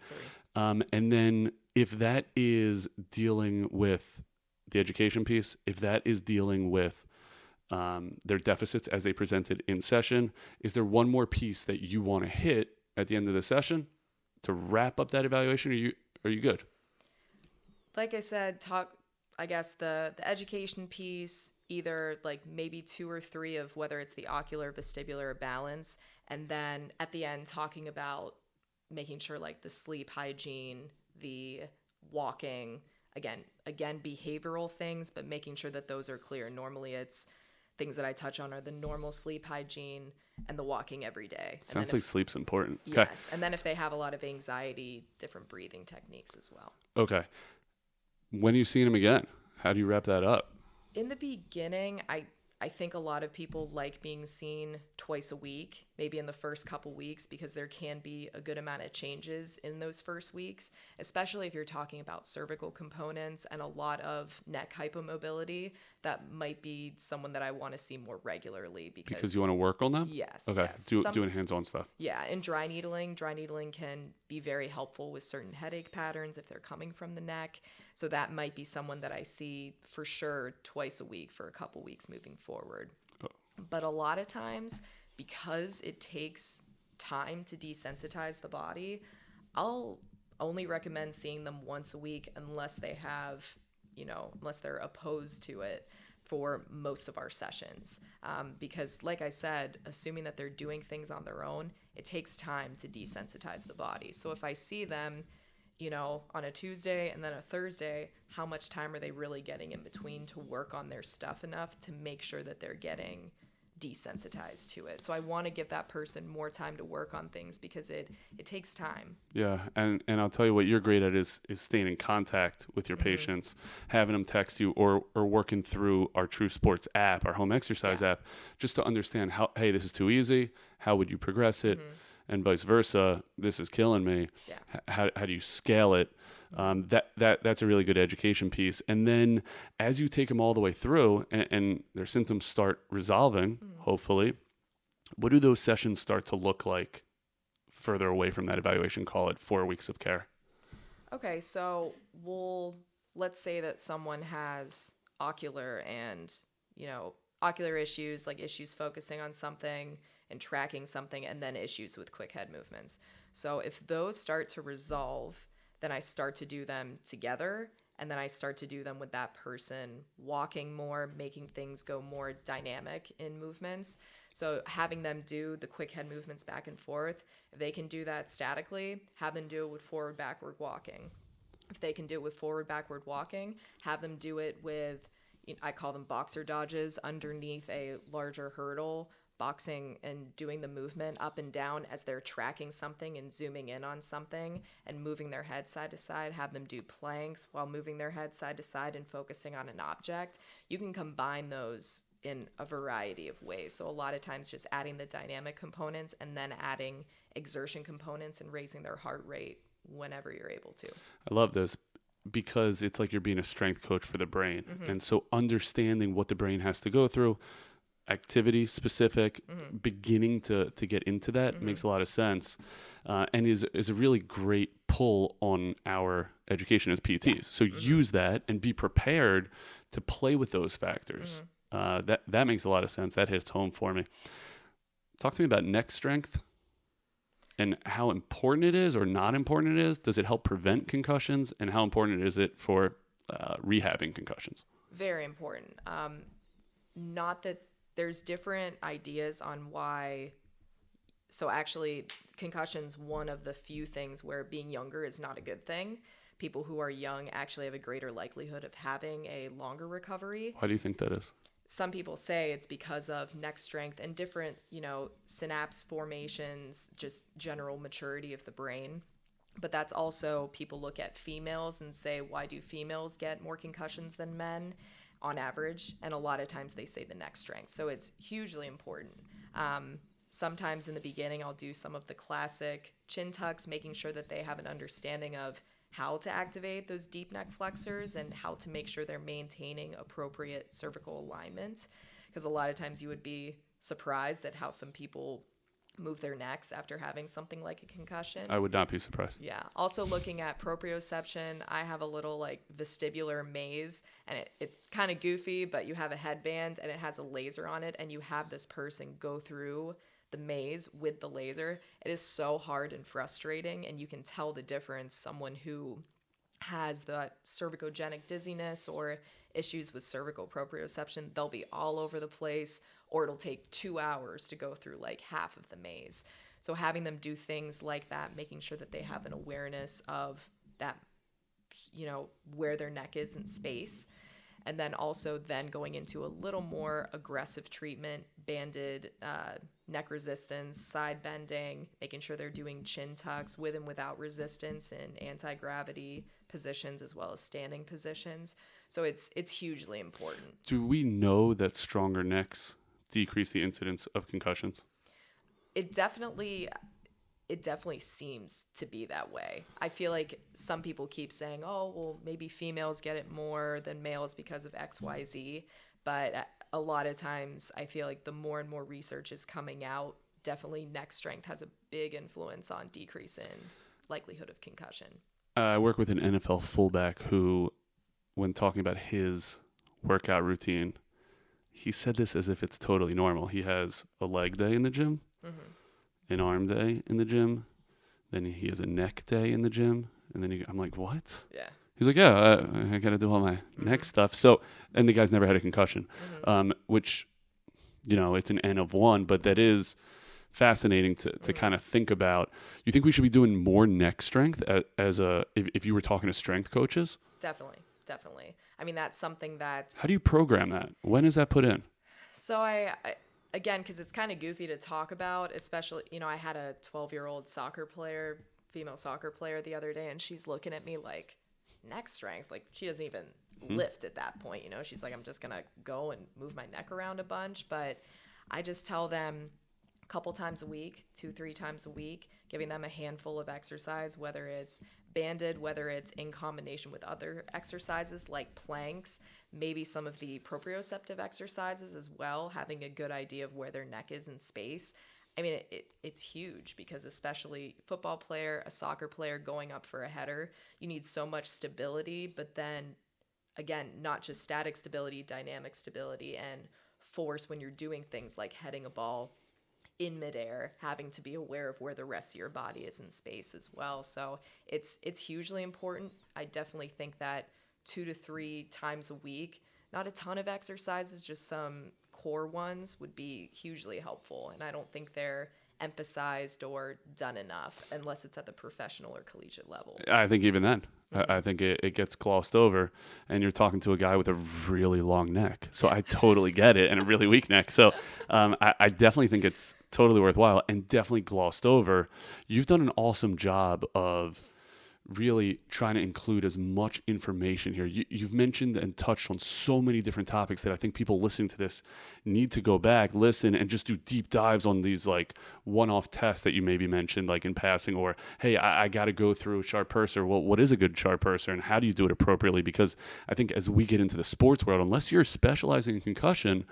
And then if that is dealing with the education piece, if that is dealing with their deficits as they presented in session, is there one more piece that you want to hit at the end of the session to wrap up that evaluation? Are you good? Like I said, the education piece, either like maybe 2 or 3 of whether it's the ocular, vestibular, or balance, and then at the end talking about making sure like the sleep hygiene, the walking, again behavioral things, but making sure that those are clear. Normally it's things that I touch on are the normal sleep hygiene and the walking every day. Sounds like sleep's important. Yes. Okay. And then if they have a lot of anxiety, different breathing techniques as well. Okay. When are you seeing them again? How do you wrap that up? In the beginning, I think a lot of people like being seen twice a week, maybe in the first couple weeks, because there can be a good amount of changes in those first weeks, especially if you're talking about cervical components and a lot of neck hypomobility. That might be someone that I want to see more regularly because you want to work on them? Yes. Okay. Yes. Doing hands-on stuff. Yeah, and dry needling can be very helpful with certain headache patterns if they're coming from the neck. So that might be someone that I see for sure twice a week for a couple weeks moving forward. Oh. But a lot of times, because it takes time to desensitize the body, I'll only recommend seeing them once a week unless they have, unless they're opposed to it for most of our sessions. Because like I said, assuming that they're doing things on their own, it takes time to desensitize the body. So if I see them, on a Tuesday and then a Thursday, how much time are they really getting in between to work on their stuff enough to make sure that they're getting desensitized to it? So I want to give that person more time to work on things because it takes time. Yeah, and I'll tell you what you're great at is staying in contact with your patients, having them text you or working through our True Sports app, our home exercise app, just to understand how, hey, this is too easy. How would you progress it? And vice versa, this is killing me. Yeah. How do you scale it? That's a really good education piece. And then as you take them all the way through and their symptoms start resolving, hopefully, what do those sessions start to look like further away from that evaluation? Call it 4 weeks of care. Okay, so let's say that someone has ocular and, ocular issues, like issues focusing on something and tracking something, and then issues with quick head movements. So if those start to resolve, then I start to do them together, and then I start to do them with that person walking more, making things go more dynamic in movements. So having them do the quick head movements back and forth, if they can do that statically, have them do it with forward, backward walking. If they can do it with forward, backward walking, have them do it with, I call them boxer dodges underneath a larger hurdle, boxing and doing the movement up and down as they're tracking something and zooming in on something and moving their head side to side. Have them do planks while moving their head side to side and focusing on an object. You can combine those in a variety of ways. So a lot of times just adding the dynamic components and then adding exertion components and raising their heart rate whenever you're able to. I love this because it's like you're being a strength coach for the brain. And so understanding what the brain has to go through, activity specific, beginning to get into that makes a lot of sense, and is a really great pull on our education as PTs. So use that and be prepared to play with those factors. That makes a lot of sense. That hits home for me. Talk to me about neck strength and how important it is or not important it is. Does it help prevent concussions, and how important is it for rehabbing concussions? Very important. Not that there's different ideas on why. So actually, concussion's one of the few things where being younger is not a good thing. People who are young actually have a greater likelihood of having a longer recovery. Why do you think that is? Some people say it's because of neck strength and different, synapse formations, just general maturity of the brain. But that's also, people look at females and say, why do females get more concussions than men on average? And a lot of times they say the neck strength. So it's hugely important. Sometimes in the beginning, I'll do some of the classic chin tucks, making sure that they have an understanding of how to activate those deep neck flexors and how to make sure they're maintaining appropriate cervical alignment. Because a lot of times you would be surprised at how some people move their necks after having something like a concussion. I would not be surprised. Yeah. Also looking at proprioception, I have a little vestibular maze, and it's kind of goofy, but you have a headband and it has a laser on it, and you have this person go through the maze with the laser. It is so hard and frustrating, and you can tell the difference. Someone who has the cervicogenic dizziness or issues with cervical proprioception, they'll be all over the place, or it'll take 2 hours to go through half of the maze. So having them do things like that, making sure that they have an awareness of that, where their neck is in space. And then also then going into a little more aggressive treatment, banded neck resistance, side bending, making sure they're doing chin tucks with and without resistance in anti-gravity positions as well as standing positions. So it's hugely important. Do we know that stronger necks decrease the incidence of concussions? It definitely seems to be that way. I feel like some people keep saying, oh, well, maybe females get it more than males because of XYZ. But a lot of times I feel like the more and more research is coming out, definitely neck strength has a big influence on decrease in likelihood of concussion. I work with an NFL fullback who, when talking about his workout routine, he said this as if it's totally normal. He has a leg day in the gym, an arm day in the gym, then he has a neck day in the gym, and then I'm like, what? Yeah. He's like, yeah, I got to do all my neck stuff. So, and the guy's never had a concussion, which, it's an N of one, but that is fascinating to kind of think about. You think we should be doing more neck strength if you were talking to strength coaches? Definitely. I mean, that's something that... How do you program that? When is that put in? So I again, because it's kind of goofy to talk about, especially, I had a 12-year-old female soccer player the other day, and she's looking at me like, neck strength? Like, she doesn't even lift at that point, She's like, I'm just going to go and move my neck around a bunch. But I just tell them a couple times a week, 2-3 times a week, giving them a handful of exercise, whether it's banded, whether it's in combination with other exercises like planks, maybe some of the proprioceptive exercises as well, having a good idea of where their neck is in space. I mean, it's huge because especially football player, a soccer player going up for a header, you need so much stability, but then again, not just static stability, dynamic stability and force when you're doing things like heading a ball in midair, having to be aware of where the rest of your body is in space as well. So it's hugely important. I definitely think that 2 to 3 times a week, not a ton of exercises, just some core ones would be hugely helpful. And I don't think they're emphasized or done enough unless it's at the professional or collegiate level. I think even then, I think it gets glossed over, and you're talking to a guy with a really long neck. So I totally get it, and a really weak neck. So I definitely think it's totally worthwhile and definitely glossed over. You've done an awesome job of really trying to include as much information here. You've mentioned and touched on so many different topics that I think people listening to this need to go back, listen, and just do deep dives on these like one-off tests that you maybe mentioned like in passing, or, hey, I got to go through a sharp purser. Well, what is a good sharp purser and how do you do it appropriately? Because I think as we get into the sports world, unless you're specializing in concussion,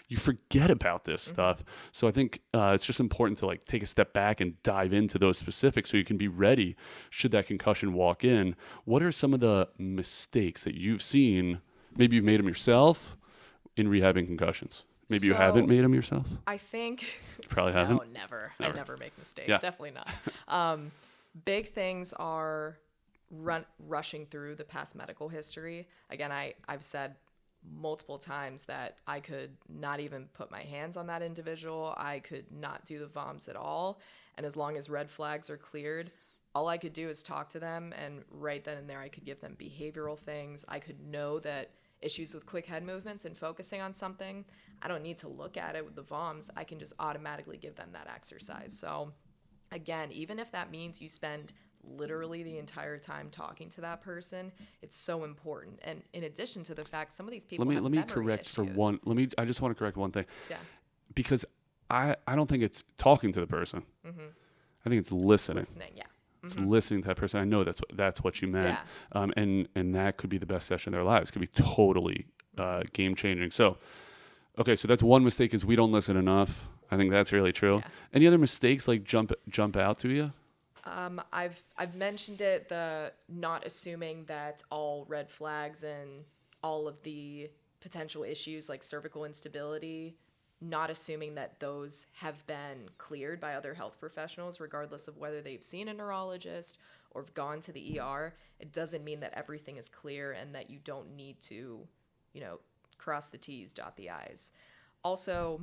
you forget about this stuff. So I think it's just important to like take a step back and dive into those specifics so you can be ready should that concussion walk in. What are some of the mistakes that you've seen? Maybe you've made them yourself in rehabbing concussions. Maybe you haven't made them yourself. I think you probably haven't. No, never. I never make mistakes. Yeah. Definitely not. Big things are rushing through the past medical history. Again, I've said multiple times that I could not even put my hands on that individual. I could not do the VOMs at all. And as long as red flags are cleared, all I could do is talk to them. And right then and there, I could give them behavioral things. I could know that issues with quick head movements and focusing on something, I don't need to look at it with the VOMs. I can just automatically give them that exercise. So again, even if that means you spend literally the entire time talking to that person, it's so important. And in addition to the fact some of these people have memory issues. I just want to correct one thing. Yeah. Because I don't think it's talking to the person. I think it's listening. Yeah. It's listening to that person. I know that's what you meant. Yeah. And that could be the best session of their lives. It could be totally game changing. So that's one mistake is we don't listen enough. I think that's really true. Yeah. Any other mistakes like jump out to you? I've mentioned it, the not assuming that all red flags and all of the potential issues like cervical instability, not assuming that those have been cleared by other health professionals, regardless of whether they've seen a neurologist or have gone to the ER. It doesn't mean that everything is clear and that you don't need to, cross the T's, dot the I's. Also,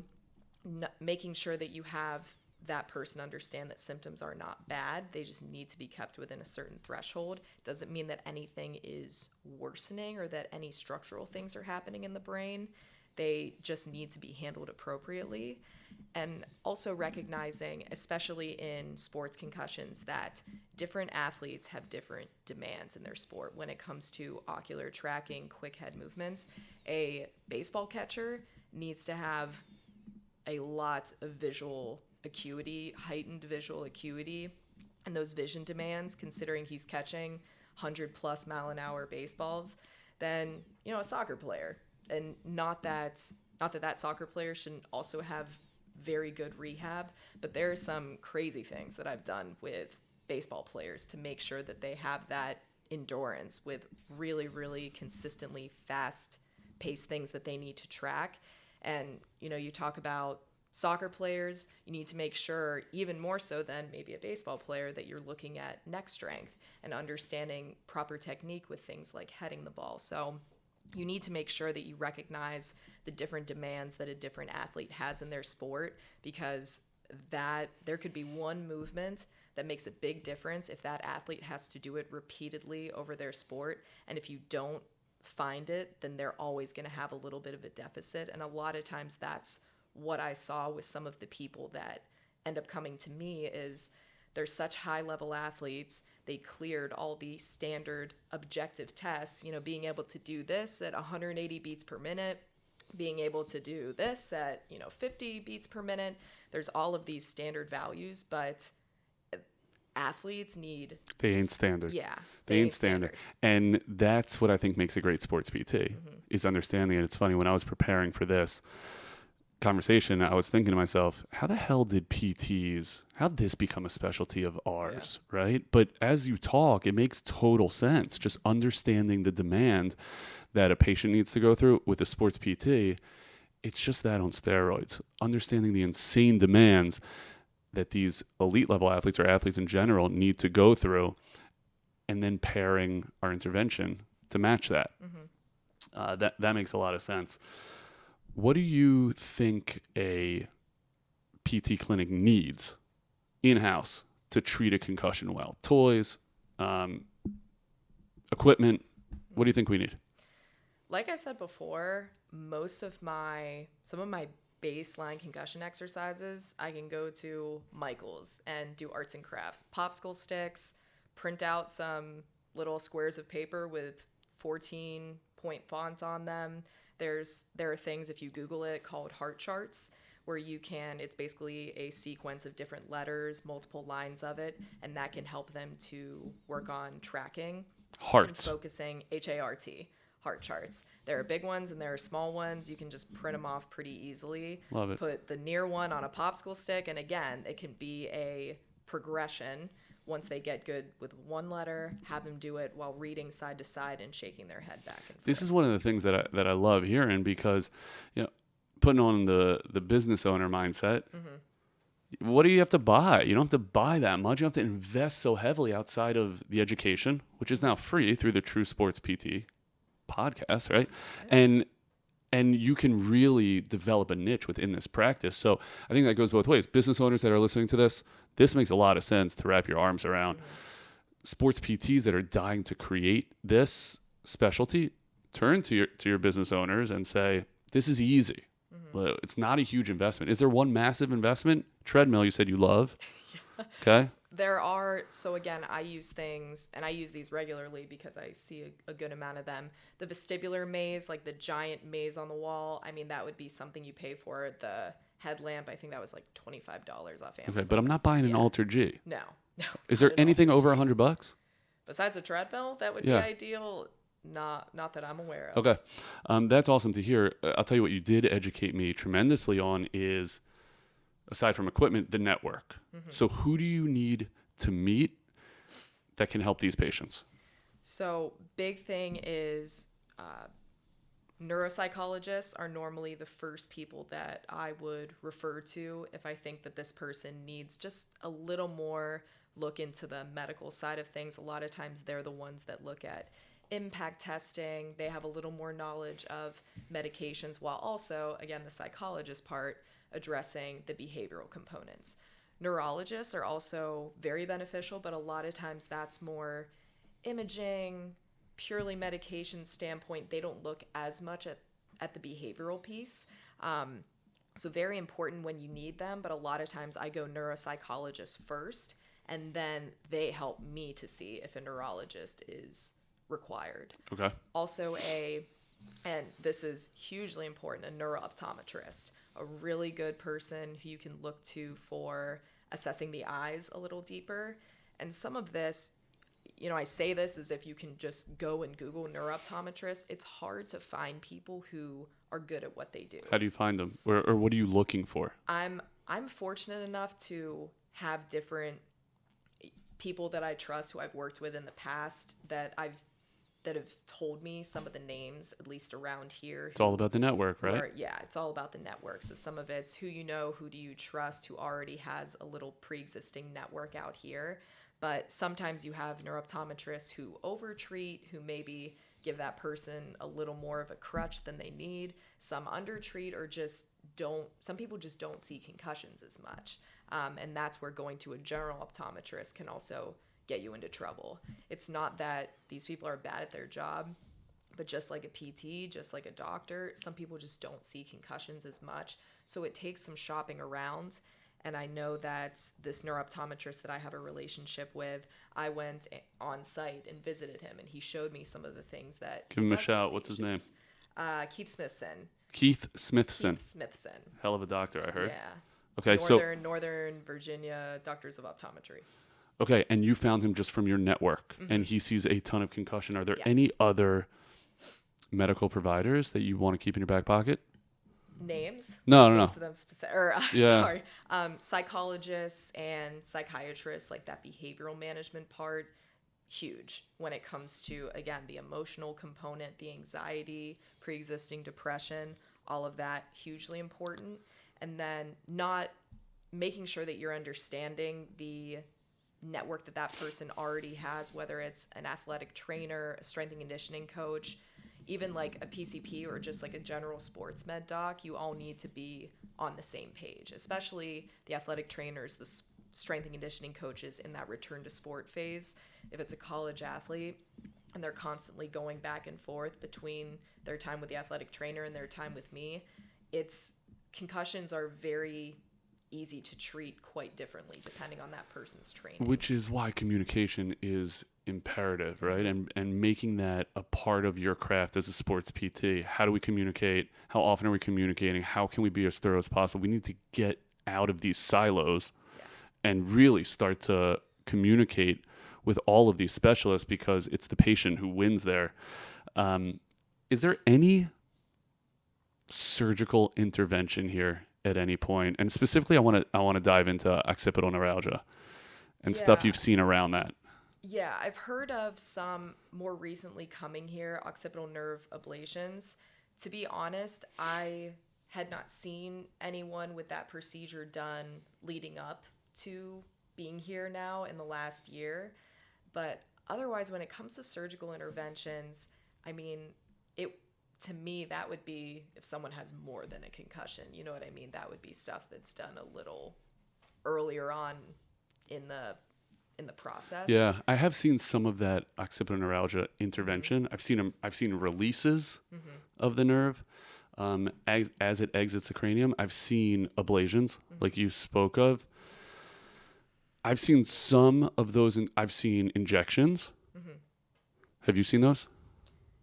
making sure that you have that person understand that symptoms are not bad. They just need to be kept within a certain threshold. Doesn't mean that anything is worsening or that any structural things are happening in the brain. They just need to be handled appropriately. And also recognizing, especially in sports concussions, that different athletes have different demands in their sport when it comes to ocular tracking, quick head movements. A baseball catcher needs to have a lot of visual acuity, heightened visual acuity, and those vision demands, considering he's catching 100+ mile an hour baseballs, than a soccer player. And not that soccer player shouldn't also have very good rehab, but there are some crazy things that I've done with baseball players to make sure that they have that endurance with really, really consistently fast-paced things that they need to track. And you talk about soccer players, you need to make sure, even more so than maybe a baseball player, that you're looking at neck strength and understanding proper technique with things like heading the ball. So you need to make sure that you recognize the different demands that a different athlete has in their sport, because that there could be one movement that makes a big difference if that athlete has to do it repeatedly over their sport. And if you don't find it, then they're always going to have a little bit of a deficit. And a lot of times that's what I saw with some of the people that end up coming to me is they're such high-level athletes. They cleared all the standard objective tests, being able to do this at 180 beats per minute, being able to do this at, 50 beats per minute. There's all of these standard values, but athletes need. They ain't standard. Yeah. They ain't standard. And that's what I think makes a great sports PT, is understanding it. It's funny, when I was preparing for this conversation, I was thinking to myself, how the hell did PTs, how did this become a specialty of ours, right? But as you talk, it makes total sense. Just understanding the demand that a patient needs to go through with a sports PT, it's just that on steroids. Understanding the insane demands that these elite level athletes or athletes in general need to go through, and then pairing our intervention to match that. That makes a lot of sense. What do you think a PT clinic needs in-house to treat a concussion well? Toys, equipment, what do you think we need? Like I said before, some of my baseline concussion exercises, I can go to Michael's and do arts and crafts, popsicle sticks, print out some little squares of paper with 14-point font on them. There are things, if you Google it, called heart charts, where it's basically a sequence of different letters, multiple lines of it, and that can help them to work on tracking. Hearts. And focusing, HART, heart charts. There are big ones and there are small ones. You can just print them off pretty easily. Love it. Put the near one on a popsicle stick, and again, it can be a progression. Once they get good with one letter, have them do it while reading side to side and shaking their head back and forth. This is one of the things that I love hearing, because, putting on the business owner mindset, what do you have to buy? You don't have to buy that much. You don't have to invest so heavily outside of the education, which is now free through the True Sports PT podcast, right? And you can really develop a niche within this practice. So I think that goes both ways. Business owners that are listening to this makes a lot of sense to wrap your arms around. Sports PTs that are dying to create this specialty, turn to your business owners and say, this is easy. It's not a huge investment. Is there one massive investment? Treadmill, you said you love. Okay. There are, so again, I use things, and I use these regularly because I see a good amount of them. The vestibular maze, like the giant maze on the wall, I mean, that would be something you pay for. The headlamp, I think that was like $25 off Amazon. Okay, but I'm not buying an Alter G. No. Is there anything over $100? Besides a treadmill, that would be ideal. Not that I'm aware of. Okay. That's awesome to hear. I'll tell you what you did educate me tremendously on is, aside from equipment, the network. So who do you need to meet that can help these patients? So big thing is neuropsychologists are normally the first people that I would refer to if I think that this person needs just a little more look into the medical side of things. A lot of times they're the ones that look at impact testing. They have a little more knowledge of medications, while also, again, the psychologist part, addressing the behavioral components. Neurologists are also very beneficial, but a lot of times that's more imaging, purely medication standpoint. They don't look as much at the behavioral piece. So very important when you need them, but a lot of times I go neuropsychologist first, and then they help me to see if a neurologist is required. Okay. Also and this is hugely important, a neurooptometrist, a really good person who you can look to for assessing the eyes a little deeper. And some of this, I say this as if you can just go and Google neurooptometrist. It's hard to find people who are good at what they do. How do you find them? Or what are you looking for? I'm fortunate enough to have different people that I trust, who I've worked with in the past, that have told me some of the names, at least around here. It's all about the network, right? It's all about the network. So some of it's who you know, who do you trust, who already has a little pre-existing network out here. But sometimes you have neurooptometrists who overtreat, who maybe give that person a little more of a crutch than they need. Some undertreat, or some people just don't see concussions as much. And that's where going to a general optometrist can also get you into trouble. It's not that these people are bad at their job, but just like a PT, just like a doctor, some people just don't see concussions as much. So it takes some shopping around. And I know that this neurooptometrist that I have a relationship with, I went on site and visited him, and he showed me some of the things that... Give him a shout. What's his name? Keith Smithson. Keith Smithson. Hell of a doctor, I heard. Yeah. Okay, Northern Virginia Doctors of Optometry. Okay, and you found him just from your network, and he sees a ton of concussion. Are there Yes. any other medical providers that you want to keep in your back pocket? Names? No. Names of them specific, or Yeah. sorry, psychologists and psychiatrists, like that behavioral management part, huge when it comes to, again, the emotional component, the anxiety, pre-existing depression, all of that, hugely important. And then not making sure that you're understanding the network that that person already has, whether it's an athletic trainer, a strength and conditioning coach, even like a PCP or just like a general sports med doc. You all need to be on the same page, especially the athletic trainers, the strength and conditioning coaches in that return to sport phase. If it's a college athlete and they're constantly going back and forth between their time with the athletic trainer and their time with me, concussions are very easy to treat quite differently depending on that person's training. Which is why communication is imperative, right? And making that a part of your craft as a sports PT. How do we communicate? How often are we communicating? How can we be as thorough as possible? We need to get out of these silos and really start to communicate with all of these specialists, because it's the patient who wins there. Is there any surgical intervention here at any point? And specifically, I want to dive into occipital neuralgia and stuff you've seen around that. Yeah, I've heard of some more recently coming here, occipital nerve ablations. To be honest, I had not seen anyone with that procedure done leading up to being here now in the last year. But otherwise, when it comes to surgical interventions, I mean, to me, that would be if someone has more than a concussion. You know what I mean? That would be stuff that's done a little earlier on in the process. Yeah, I have seen some of that occipital neuralgia intervention. I've seen releases of the nerve as it exits the cranium. I've seen ablations, like you spoke of. I've seen some of those. I've seen injections. Have you seen those?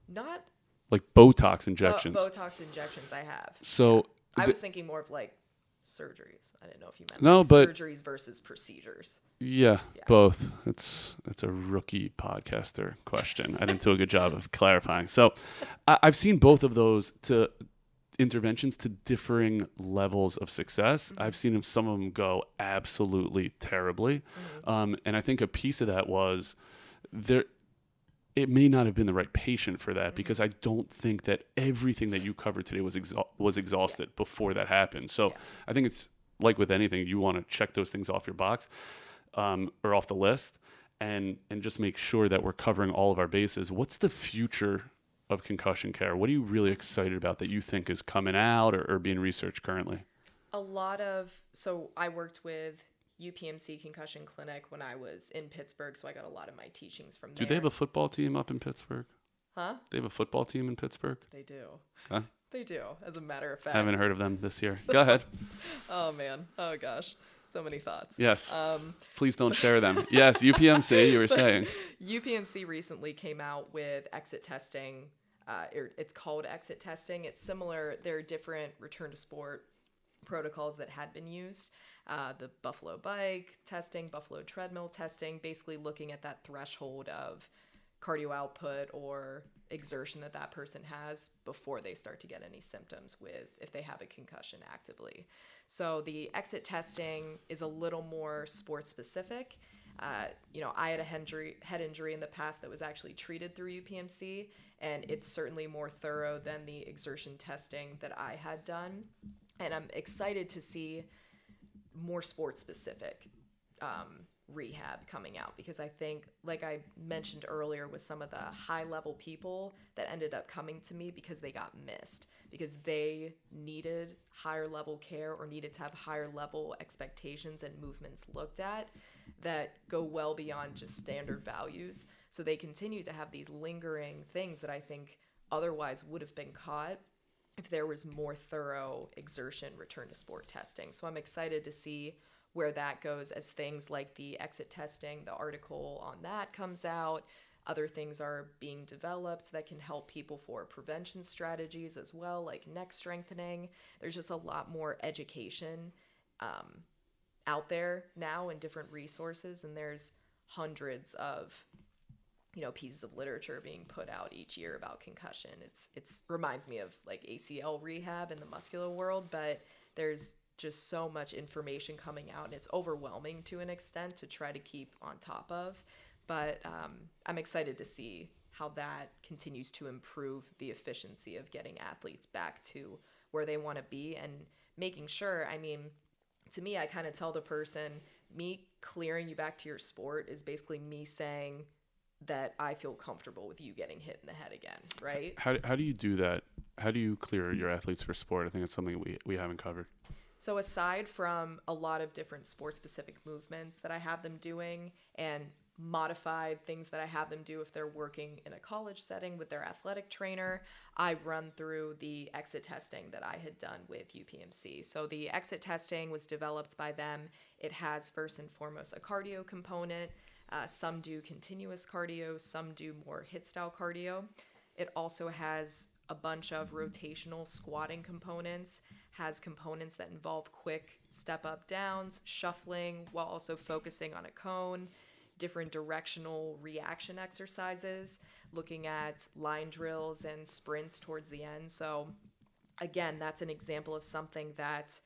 Not like Botox injections. Botox injections, I have. So I was thinking more of like surgeries. I didn't know if you meant surgeries versus procedures. Yeah, both. It's a rookie podcaster question. I didn't do a good job of clarifying. So I've seen both of those interventions to differing levels of success. I've seen some of them go absolutely terribly. And I think a piece of that was it may not have been the right patient for that, because I don't think that everything that you covered today was exhausted before that happened. So I think it's like with anything, you want to check those things off your box or off the list and just make sure that we're covering all of our bases. What's the future of concussion care? What are you really excited about that you think is coming out or being researched currently? So I worked with UPMC Concussion Clinic when I was in Pittsburgh, so I got a lot of my teachings from there. Do they have a football team up in Pittsburgh? Huh? They have a football team in Pittsburgh? They do. Huh? They do, as a matter of fact. I haven't heard of them this year. Go ahead. Oh, man. Oh, gosh. So many thoughts. Yes. Please don't share them. Yes, UPMC, you were saying. UPMC recently came out with exit testing. It's called exit testing. It's similar. There are different return to sport protocols that had been used. The Buffalo bike testing, Buffalo treadmill testing, basically looking at that threshold of cardio output or exertion that person has before they start to get any symptoms if they have a concussion actively. So the exit testing is a little more sports specific. I had a head injury in the past that was actually treated through UPMC, and it's certainly more thorough than the exertion testing that I had done. And I'm excited to see more sports specific rehab coming out, because I think, like I mentioned earlier, with some of the high level people that ended up coming to me because they got missed, because they needed higher level care or needed to have higher level expectations and movements looked at that go well beyond just standard values. So they continue to have these lingering things that I think otherwise would have been caught if there was more thorough exertion return to sport testing. So I'm excited to see where that goes as things like the exit testing, the article on that comes out. Other things are being developed that can help people for prevention strategies as well, like neck strengthening. There's just a lot more education out there now and different resources, and there's hundreds of pieces of literature being put out each year about concussion. It's reminds me of like ACL rehab in the muscular world, but there's just so much information coming out, and it's overwhelming to an extent to try to keep on top of. But I'm excited to see how that continues to improve the efficiency of getting athletes back to where they want to be, and making sure, I mean, to me, I kind of tell the person, me clearing you back to your sport is basically me saying that I feel comfortable with you getting hit in the head again, right? How do you do that? How do you clear your athletes for sport? I think it's something we haven't covered. So aside from a lot of different sport-specific movements that I have them doing, and modified things that I have them do if they're working in a college setting with their athletic trainer, I run through the exit testing that I had done with UPMC. So the exit testing was developed by them. It has first and foremost a cardio component. Some do continuous cardio, some do more HIIT style cardio. It also has a bunch of rotational squatting components, has components that involve quick step up downs, shuffling while also focusing on a cone, different directional reaction exercises, looking at line drills and sprints towards the end. So again, that's an example of something that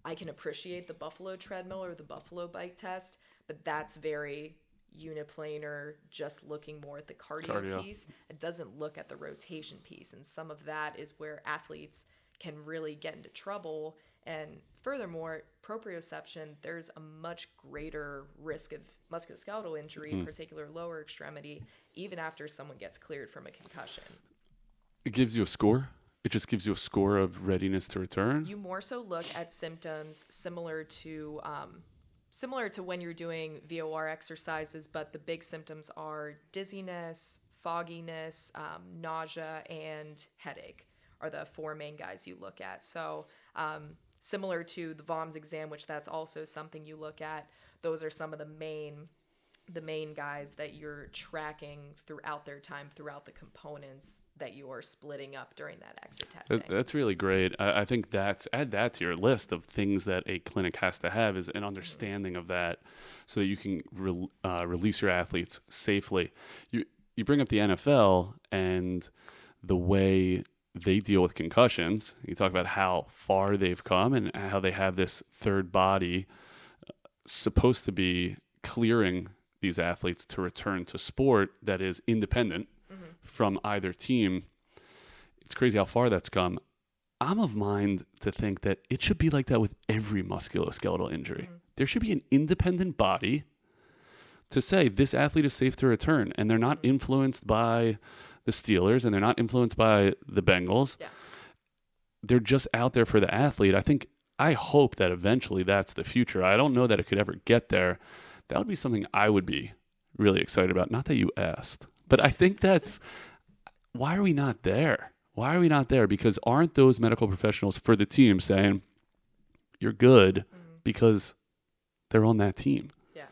I can appreciate the buffalo treadmill or the buffalo bike test, but that's very uniplanar, just looking more at the cardio piece. It doesn't look at the rotation piece. And some of that is where athletes can really get into trouble. And furthermore, proprioception, there's a much greater risk of musculoskeletal injury, particular lower extremity, even after someone gets cleared from a concussion. It gives you a score? It just gives you a score of readiness to return? You more so look at symptoms similar to when you're doing VOR exercises, but the big symptoms are dizziness, fogginess, nausea, and headache are the four main guys you look at. So similar to the VOMS exam, which that's also something you look at, those are some of the main guys that you're tracking throughout their time, throughout the components that you are splitting up during that exit testing. That's really great. I think add that to your list of things that a clinic has to have, is an understanding of that, so that you can release your athletes safely. You bring up the NFL and the way they deal with concussions. You talk about how far they've come and how they have this third body supposed to be clearing these athletes to return to sport that is independent from either team. It's crazy how far that's come. I'm of mind to think that it should be like that with every musculoskeletal injury. There should be an independent body to say this athlete is safe to return, and they're not influenced by the Steelers and they're not influenced by the Bengals. Yeah. They're just out there for the athlete. I hope that eventually that's the future. I don't know that it could ever get there. That would be something I would be really excited about. Not that you asked, but I think why are we not there? Why are we not there? Because aren't those medical professionals for the team saying you're good because they're on that team? Yeah.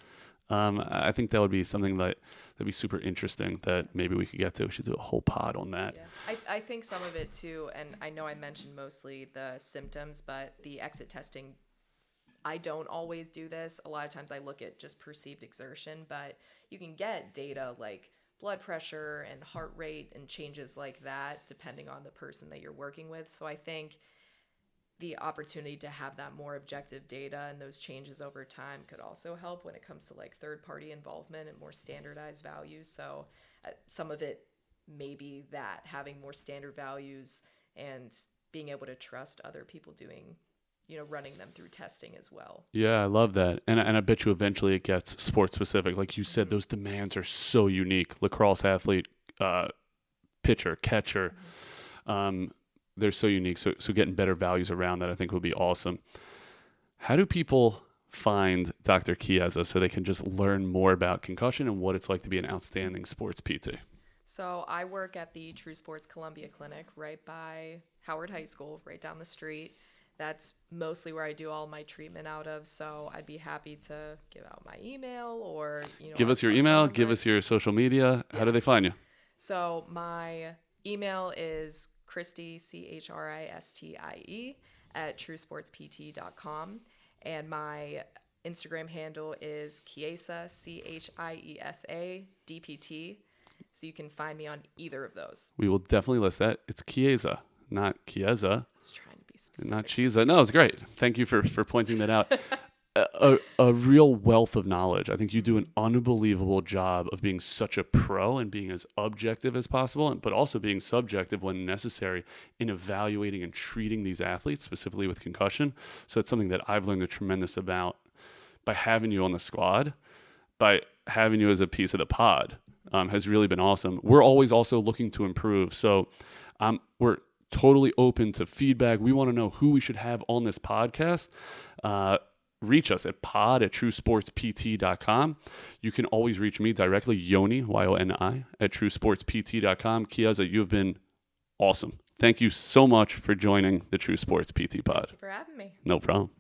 I think that would be something that'd be super interesting that maybe we could get to. We should do a whole pod on that. Yeah. I think some of it too, and I know I mentioned mostly the symptoms, but the exit testing, I don't always do this. A lot of times I look at just perceived exertion, but you can get data like blood pressure and heart rate and changes like that depending on the person that you're working with. So I think the opportunity to have that more objective data and those changes over time could also help when it comes to like third-party involvement and more standardized values. So some of it may be that, having more standard values and being able to trust other people doing, running them through testing as well. Yeah, I love that. And I bet you eventually it gets sport specific. Like you said, those demands are so unique. Lacrosse athlete, pitcher, catcher, they're so unique. So getting better values around that I think would be awesome. How do people find Dr. Chiesa so they can just learn more about concussion and what it's like to be an outstanding sports PT? So I work at the True Sports Columbia Clinic right by Howard High School, right down the street. That's mostly where I do all my treatment out of. So I'd be happy to give out my email or, give us your email, give us your social media. Yeah. How do they find you? So my email is Christie, Christie, @truesportspt.com. And my Instagram handle is Chiesa, Chiesa DPT. So you can find me on either of those. We will definitely list that. It's Chiesa, not Chiesa. I was trying to be specific. Not Chiesa. No, it's great. Thank you for pointing that out. A real wealth of knowledge. I think you do an unbelievable job of being such a pro and being as objective as possible, but also being subjective when necessary in evaluating and treating these athletes, specifically with concussion. So it's something that I've learned a tremendous amount by having you on the squad, by having you as a piece of the pod. Has really been awesome. We're always also looking to improve. So we're totally open to feedback. We want to know who we should have on this podcast. Reach us at pod@truesportspt.com. You can always reach me directly, Yoni, Yoni, at truesportspt.com. Chiesa, you've been awesome. Thank you so much for joining the True Sports PT pod. Thank you for having me. No problem.